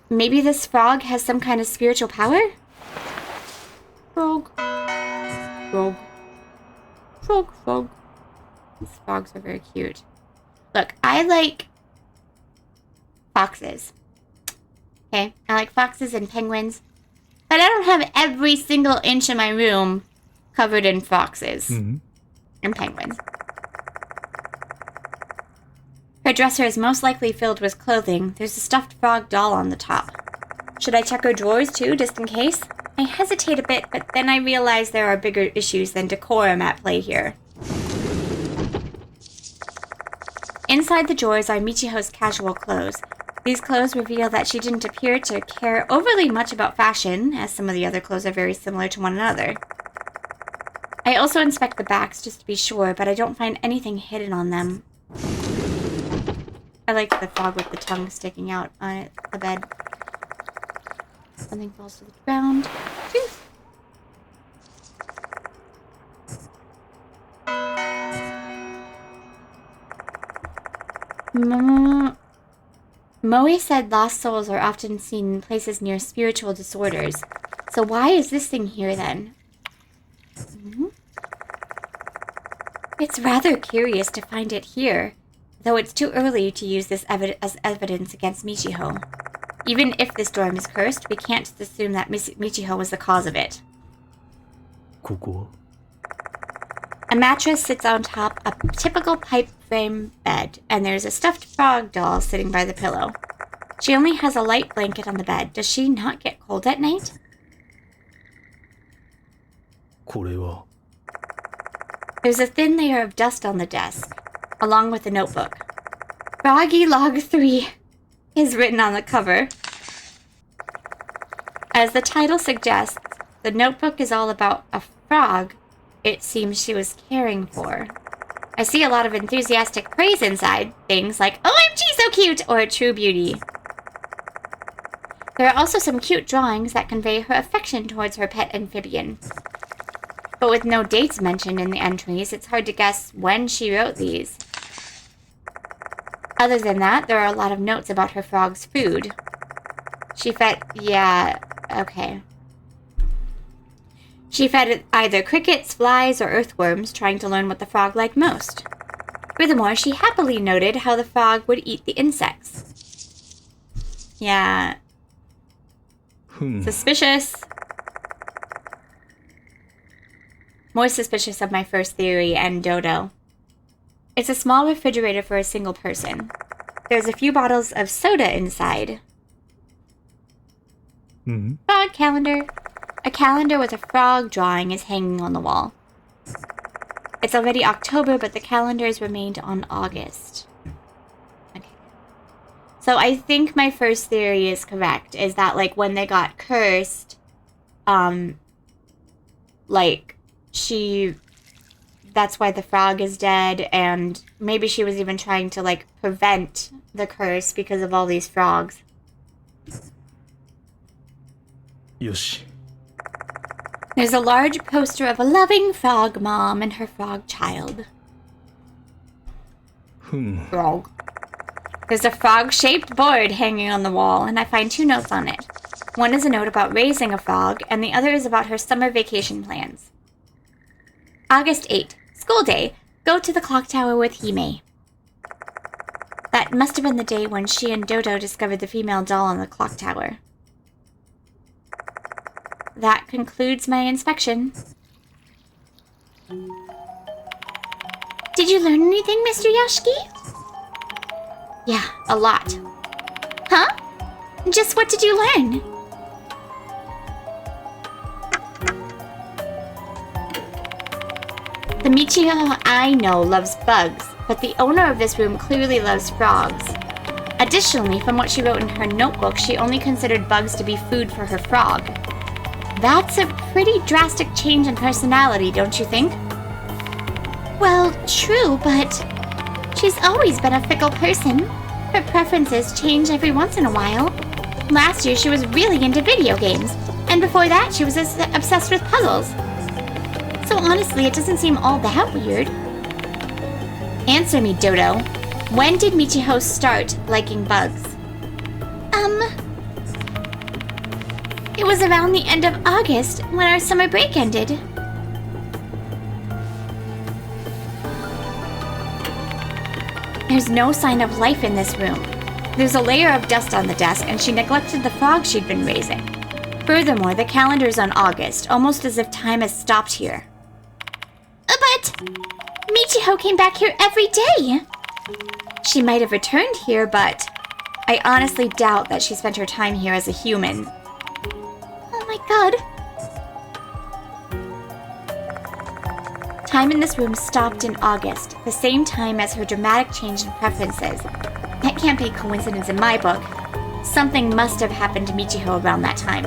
[SPEAKER 1] Maybe this frog has some kind of spiritual power? Frog. Frog. Frog, frog. These frogs are very cute. Look, I like foxes. Okay? I like foxes and penguins. But I don't have every single inch of my room covered in foxes
[SPEAKER 2] 응?
[SPEAKER 1] and penguins. Her dresser is most likely filled with clothing. There's a stuffed frog doll on the top. Should I check her drawers too, just in case? I hesitate a bit, but then I realize there are bigger issues than decorum at play here. Inside the drawers are Michiho's casual clothes. These clothes reveal that she didn't appear to care overly much about fashion, as some of the other clothes are very similar to one another. I also inspect the backs just to be sure, but I don't find anything hidden on them. I like the frog with the tongue sticking out on the bed. Something falls to the ground. Phew. Moe said lost souls are often seen in places near spiritual disorders. So why is this thing here then? It's rather curious to find it here, though it's too early to use this as evidence against Michiho. Even if this dorm is cursed, we can't just assume that Michiho was the cause of it.
[SPEAKER 2] 姑姑，
[SPEAKER 1] A mattress sits on top a typical pipe frame bed, and there's a stuffed frog doll sitting by the pillow. She only has a light blanket on the bed. Does she not get cold at night?
[SPEAKER 2] これは
[SPEAKER 1] There's a thin layer of dust on the desk, along with a notebook. Froggy Log 3 is written on the cover. As the title suggests, the notebook is all about a frog it seems she was caring for. I see a lot of enthusiastic praise inside, things like, OMG, so cute, or true beauty. There are also some cute drawings that convey her affection towards her pet amphibian. But with no dates mentioned in the entries, it's hard to guess when she wrote these. Other than that, there are a lot of notes about her frog's food. She fed either crickets, flies, or earthworms, trying to learn what the frog liked most. Furthermore, she happily noted how the frog would eat the insects. Yeah. Suspicious. More suspicious of my first theory and Dodo. It's a small refrigerator for a single person. There's a few bottles of soda inside. Frog calendar. A calendar with a frog drawing is hanging on the wall. It's already October, but the calendars remained on August. Okay. So I think my first theory is correct, is that, like, when they got cursed, that's why the frog is dead, and maybe she was even trying to, like, prevent the curse because of all these frogs.
[SPEAKER 2] よし。
[SPEAKER 1] There's a large poster of a loving frog mom and her frog child. Frog. There's a frog-shaped board hanging on the wall, and I find 2 notes on it. One is a note about raising a frog, and the other is about her summer vacation plans. August 8. School day. Go to the clock tower with Hime. That must have been the day when she and Dodo discovered the female doll on the clock tower. That concludes my inspection. Did you learn anything, Mr. Yoshiki? Yeah, a lot. Huh? Just what did you learn? The Michiho I know loves bugs, but the owner of this room clearly loves frogs. Additionally, from what she wrote in her notebook, she only considered bugs to be food for her frog. That's a pretty drastic change in personality, don't you think? Well, true, but she's always been a fickle person. Her preferences change every once in a while. Last year, she was really into video games, and before that, she was obsessed with puzzles. So honestly, it doesn't seem all that weird. Answer me, Dodo. When did Michiho start liking bugs? It was around the end of August, when our summer break ended. There's no sign of life in this room. There's a layer of dust on the desk, and she neglected the frog she'd been raising. Furthermore, the calendar's on August, almost as if time has stopped here. But Michiho came back here every day. she might have returned here, but I honestly doubt that she spent her time here as a human.
[SPEAKER 3] Oh my god.
[SPEAKER 1] Time in this room stopped in August, the same time as her dramatic change in preferences. That can't be a coincidence in my book. Something must have happened to Michiho around that time.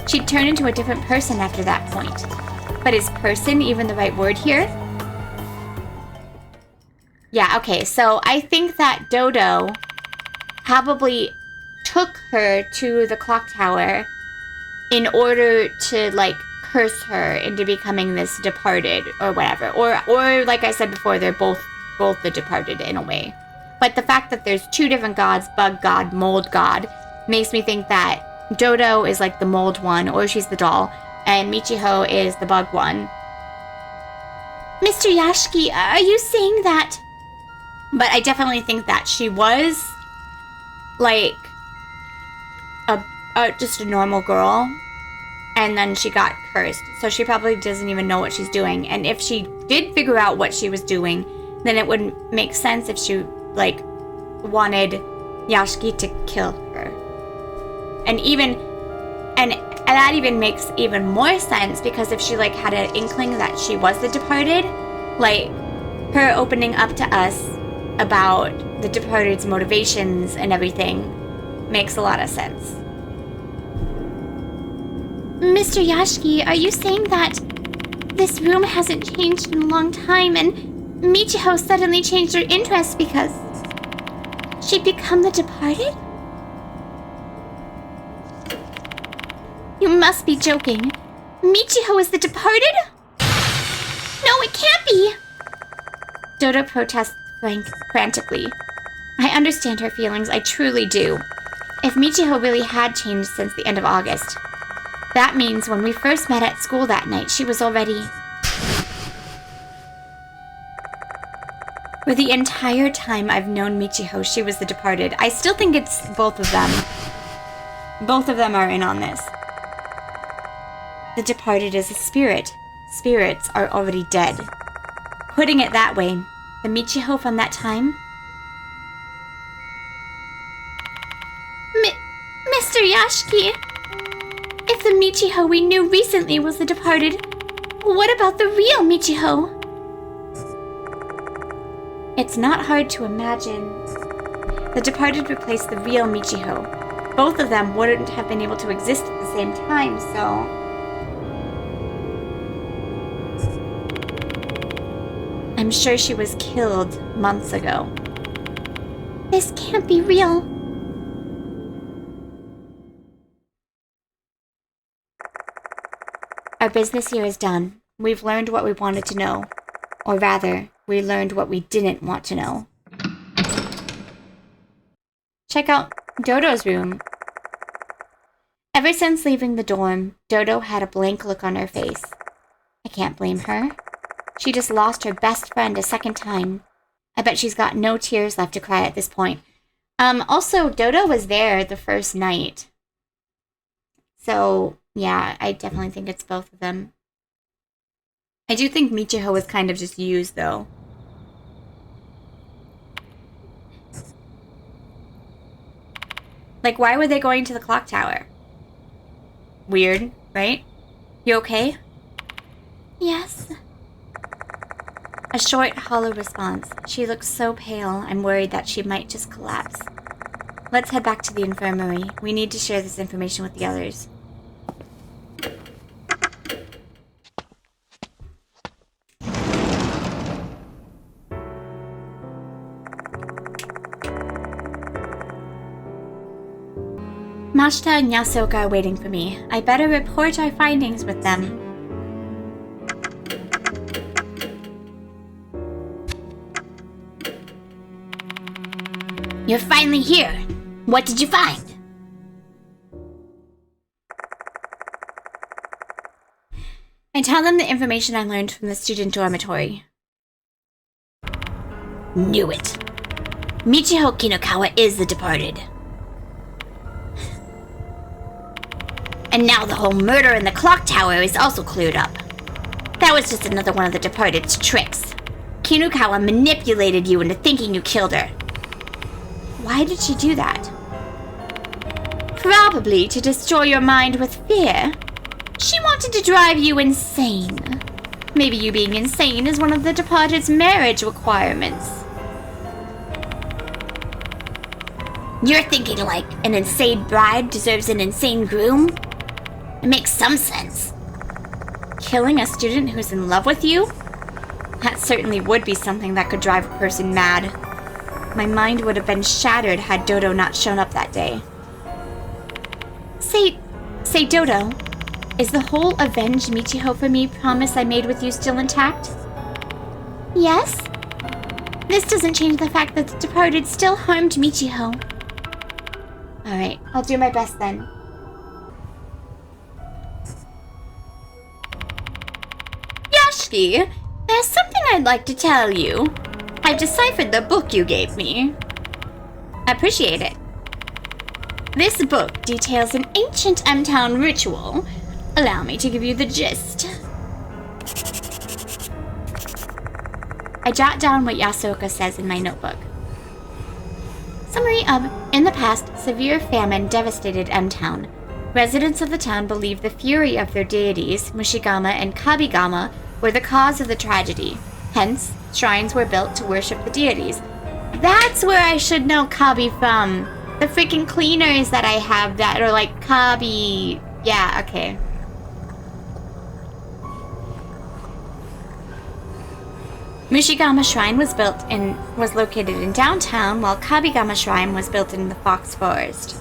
[SPEAKER 1] She'd turned into a different person after that point. But is person even the right word here? Yeah, okay, so I think that Dodo probably took her to the clock tower in order to, like, curse her into becoming this departed or whatever. Or like I said before, they're both the departed in a way. But the fact that there's two different gods, bug god, mold god, makes me think that Dodo is like the mold one, or she's the doll, and Michiho is the bug one.
[SPEAKER 3] Mr. Yashiki, are you saying that?
[SPEAKER 1] But I definitely think that she was like just a normal girl, and then she got cursed. So she probably doesn't even know what she's doing. And if she did figure out what she was doing, then it wouldn't make sense if she, like, wanted Yashiki to kill her. And that even makes even more sense, because if she, like, had an inkling that she was the departed, like, her opening up to us about the departed's motivations and everything makes a lot of sense.
[SPEAKER 3] Mr. Yashiki, are you saying that this room hasn't changed in a long time and Michiho suddenly changed her interest because she'd become the departed? You must be joking. Michiho is the departed? No, it can't be!
[SPEAKER 1] Dodo protests frantically. I understand her feelings, I truly do. If Michiho really had changed since the end of August, that means when we first met at school that night, she was already... For the entire time I've known Michiho, she was the departed. I still think it's both of them. Both of them are in on this. The departed is a spirit. Spirits are already dead. Putting it that way, the Michiho from that time...
[SPEAKER 3] Mr. Yashiki, if the Michiho we knew recently was the departed, what about the real Michiho?
[SPEAKER 1] It's not hard to imagine. The departed replaced the real Michiho. Both of them wouldn't have been able to exist at the same time, so... I'm sure she was killed months ago.
[SPEAKER 3] This can't be real.
[SPEAKER 1] Our business here is done. We've learned what we wanted to know. Or rather, we learned what we didn't want to know. Check out Dodo's room. Ever since leaving the dorm, Dodo had a blank look on her face. I can't blame her. She just lost her best friend a second time. I bet she's got no tears left to cry at this point. Also, Dodo was there the first night. So, yeah, I definitely think it's both of them. I do think Michiho was kind of just used, though. Like, why were they going to the clock tower? Weird, right? You okay?
[SPEAKER 3] Yes.
[SPEAKER 1] A short, hollow response. She looks so pale, I'm worried that she might just collapse. Let's head back to the infirmary. We need to share this information with the others. Mashita and Yasuoka are waiting for me. I better report our findings with them.
[SPEAKER 3] You're finally here. What did you find?
[SPEAKER 1] I tell them the information I learned from the student dormitory.
[SPEAKER 3] Knew it. Michiho Kinokawa is the departed. And now the whole murder in the clock tower is also cleared up. That was just another one of the departed's tricks. Kinukawa manipulated you into thinking you killed her.
[SPEAKER 1] Why did she do that? Probably to destroy your mind with fear. She wanted to drive you insane. Maybe you being insane is one of the departed's marriage requirements.
[SPEAKER 3] You're thinking like an insane bride deserves an insane groom? It makes some sense.
[SPEAKER 1] Killing a student who's in love with you? That certainly would be something that could drive a person mad. My mind would have been shattered had Dodo not shown up that day. Say, Dodo, is the whole avenge Michiho for me promise I made with you still intact? Yes? This doesn't change the fact that the departed still harmed Michiho. Alright, I'll do my best then. Yashiki, there's something I'd like to tell you. I've deciphered the book you gave me. I appreciate it. This book details an ancient M-Town ritual. Allow me to give you the gist. I jot down what Yasuoka says in my notebook. Summary of: in the past, severe famine devastated M-Town. Residents of the town believed the fury of their deities, Mushigama and Kabigama, were the cause of the tragedy. Hence, shrines were built to worship the deities. That's where I should know Kabi from. The freaking cleaners that I have that are like Kabi. Yeah, okay. Mushigama Shrine was located in downtown, while Kabigama Shrine was built in the Fox Forest.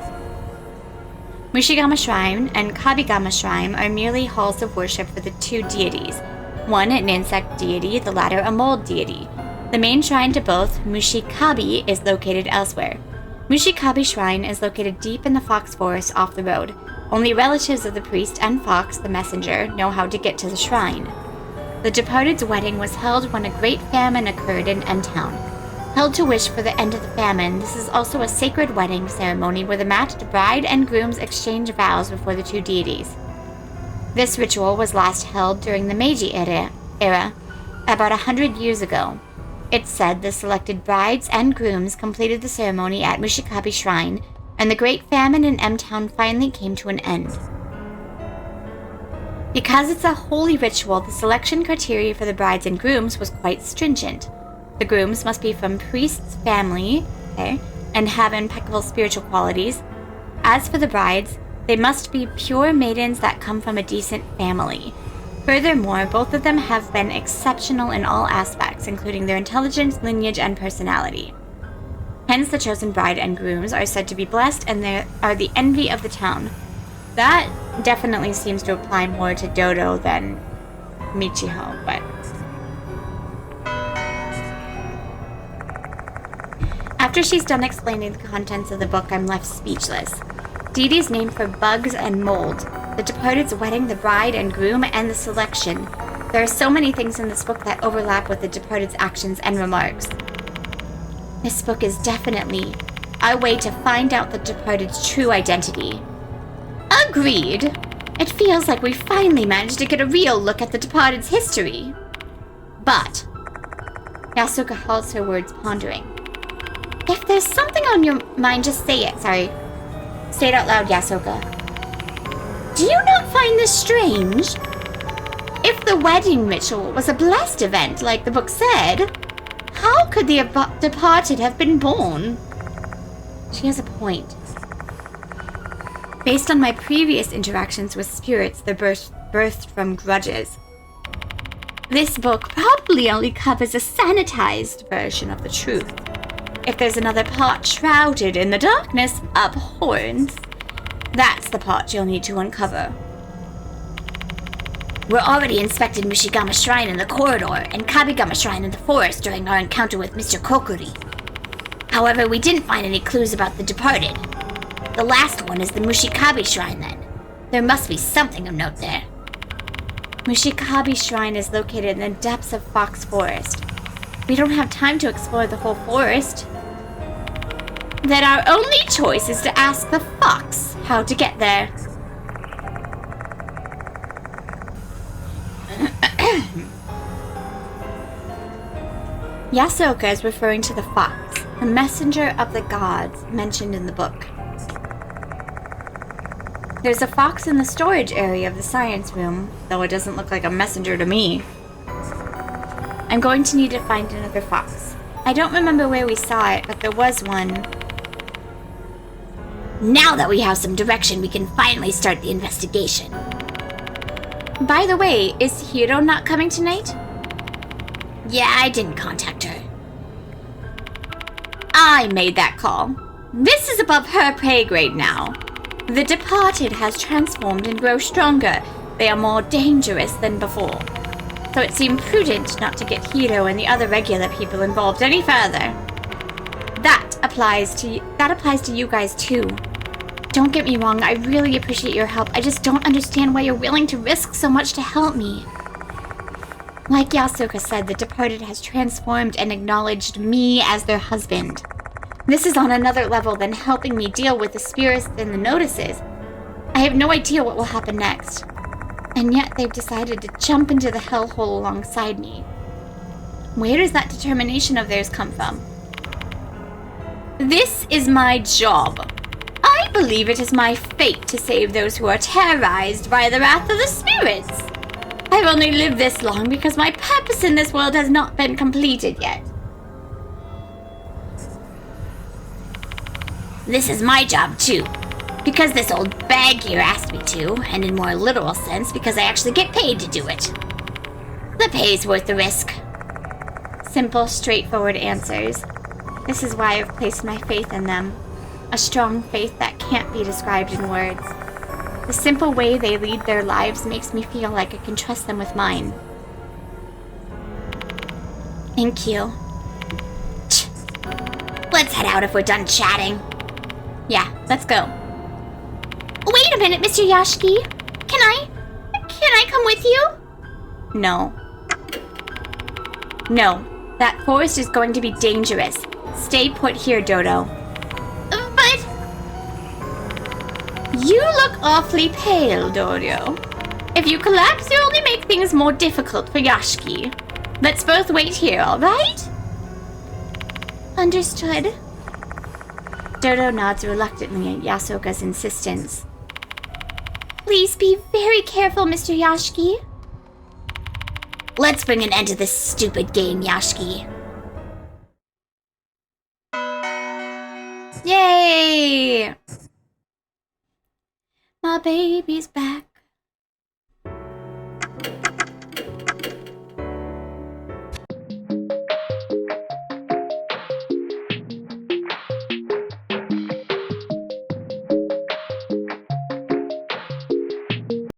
[SPEAKER 1] Mushigama Shrine and Kabigama Shrine are merely halls of worship for the two deities, one an insect deity, the latter a mold deity. The main shrine to both, Mushikabi, is located elsewhere. Mushikabi Shrine is located deep in the Fox Forest off the road. Only relatives of the priest and Fox, the messenger, know how to get to the shrine. The departed's wedding was held when a great famine occurred in M-Town. Held to wish for the end of the famine, this is also a sacred wedding ceremony where the matched bride and grooms exchange vows before the two deities. This ritual was last held during the Meiji era about 100 years ago. It's said the selected brides and grooms completed the ceremony at Mushikabi Shrine, and the great famine in M-Town finally came to an end. Because it's a holy ritual, the selection criteria for the brides and grooms was quite stringent. The grooms must be from priest's family, and have impeccable spiritual qualities. As for the brides, they must be pure maidens that come from a decent family. Furthermore, both of them have been exceptional in all aspects, including their intelligence, lineage, and personality. Hence, the chosen bride and grooms are said to be blessed and they are the envy of the town. That definitely seems to apply more to Dodo than Michiho, but... After she's done explaining the contents of the book, I'm left speechless. Deities named for bugs and mold, the departed's wedding, the bride and groom, and the selection. There are so many things in this book that overlap with the departed's actions and remarks. This book is definitely our way to find out the departed's true identity. Agreed. It feels like we finally managed to get a real look at the departed's history. But... Yasuoka halts her words, pondering. If there's something on your mind, just say it. Sorry. Say it out loud, Yasuoka. Do you not find this strange? If the wedding ritual was a blessed event, like the book said, how could the departed have been born? She has a point. Based on my previous interactions with spirits that birthed from grudges, this book probably only covers a sanitized version of the truth. If there's another part shrouded in the darkness, abhorrence, that's the part you'll need to uncover.
[SPEAKER 3] We're already inspected Mushigama Shrine in the corridor and Kabigama Shrine in the forest during our encounter with Mr. Kokuri. However, we didn't find any clues about the departed. The last one is the Mushikabi Shrine then. There must be something of note there.
[SPEAKER 1] Mushikabi Shrine is located in the depths of Fox Forest. We don't have time to explore the whole forest. Then our only choice is to ask the fox how to get there. Yasuoka is referring to the fox, A messenger of the gods mentioned in the book. There's a fox in the storage area of the science room, though it doesn't look like a messenger to me. I'm going to need to find another fox. I don't remember where we saw it, but there was one.
[SPEAKER 3] Now that we have some direction, we can finally start the investigation.
[SPEAKER 1] By the way, is Hiro not coming tonight?
[SPEAKER 3] Yeah, I didn't contact her.
[SPEAKER 1] I made that call. This is above her pay grade now. The departed has transformed and grown stronger. They are more dangerous than before. So it seemed prudent not to get Hiro and the other regular people involved any further. That applies to you guys too. Don't get me wrong, I really appreciate your help. I just don't understand why you're willing to risk so much to help me. Like Yasuka said, the departed has transformed and acknowledged me as their husband. This is on another level than helping me deal with the spirits and the notices. I have no idea what will happen next. And yet they've decided to jump into the hellhole alongside me. Where does that determination of theirs come from? This is my job. I believe it is my fate to save those who are terrorized by the wrath of the spirits. I've only lived this long because my purpose in this world has not been completed yet.
[SPEAKER 3] This is my job too. Because this old bag here asked me to, and in more literal sense, because I actually get paid to do it. The pay is worth the risk.
[SPEAKER 1] Simple, straightforward answers. This is why I've placed my faith in them. A strong faith that can't be described in words. The simple way they lead their lives makes me feel like I can trust them with mine. Thank you.
[SPEAKER 3] Let's head out if we're done chatting.
[SPEAKER 1] Yeah, let's go.
[SPEAKER 3] Wait a minute, Mr. Yashiki. Can I come with you?
[SPEAKER 1] No. No. That forest is going to be dangerous. Stay put here, Dodo.
[SPEAKER 3] But...
[SPEAKER 1] You look awfully pale, Dodo. If you collapse, you only make things more difficult for Yashiki. Let's both wait here, alright? Understood. Dodo nods reluctantly at Yasuka's insistence. Please be very careful, Mr. Yashiki.
[SPEAKER 3] Let's bring an end to this stupid game, Yashiki.
[SPEAKER 1] Yay! My baby's back.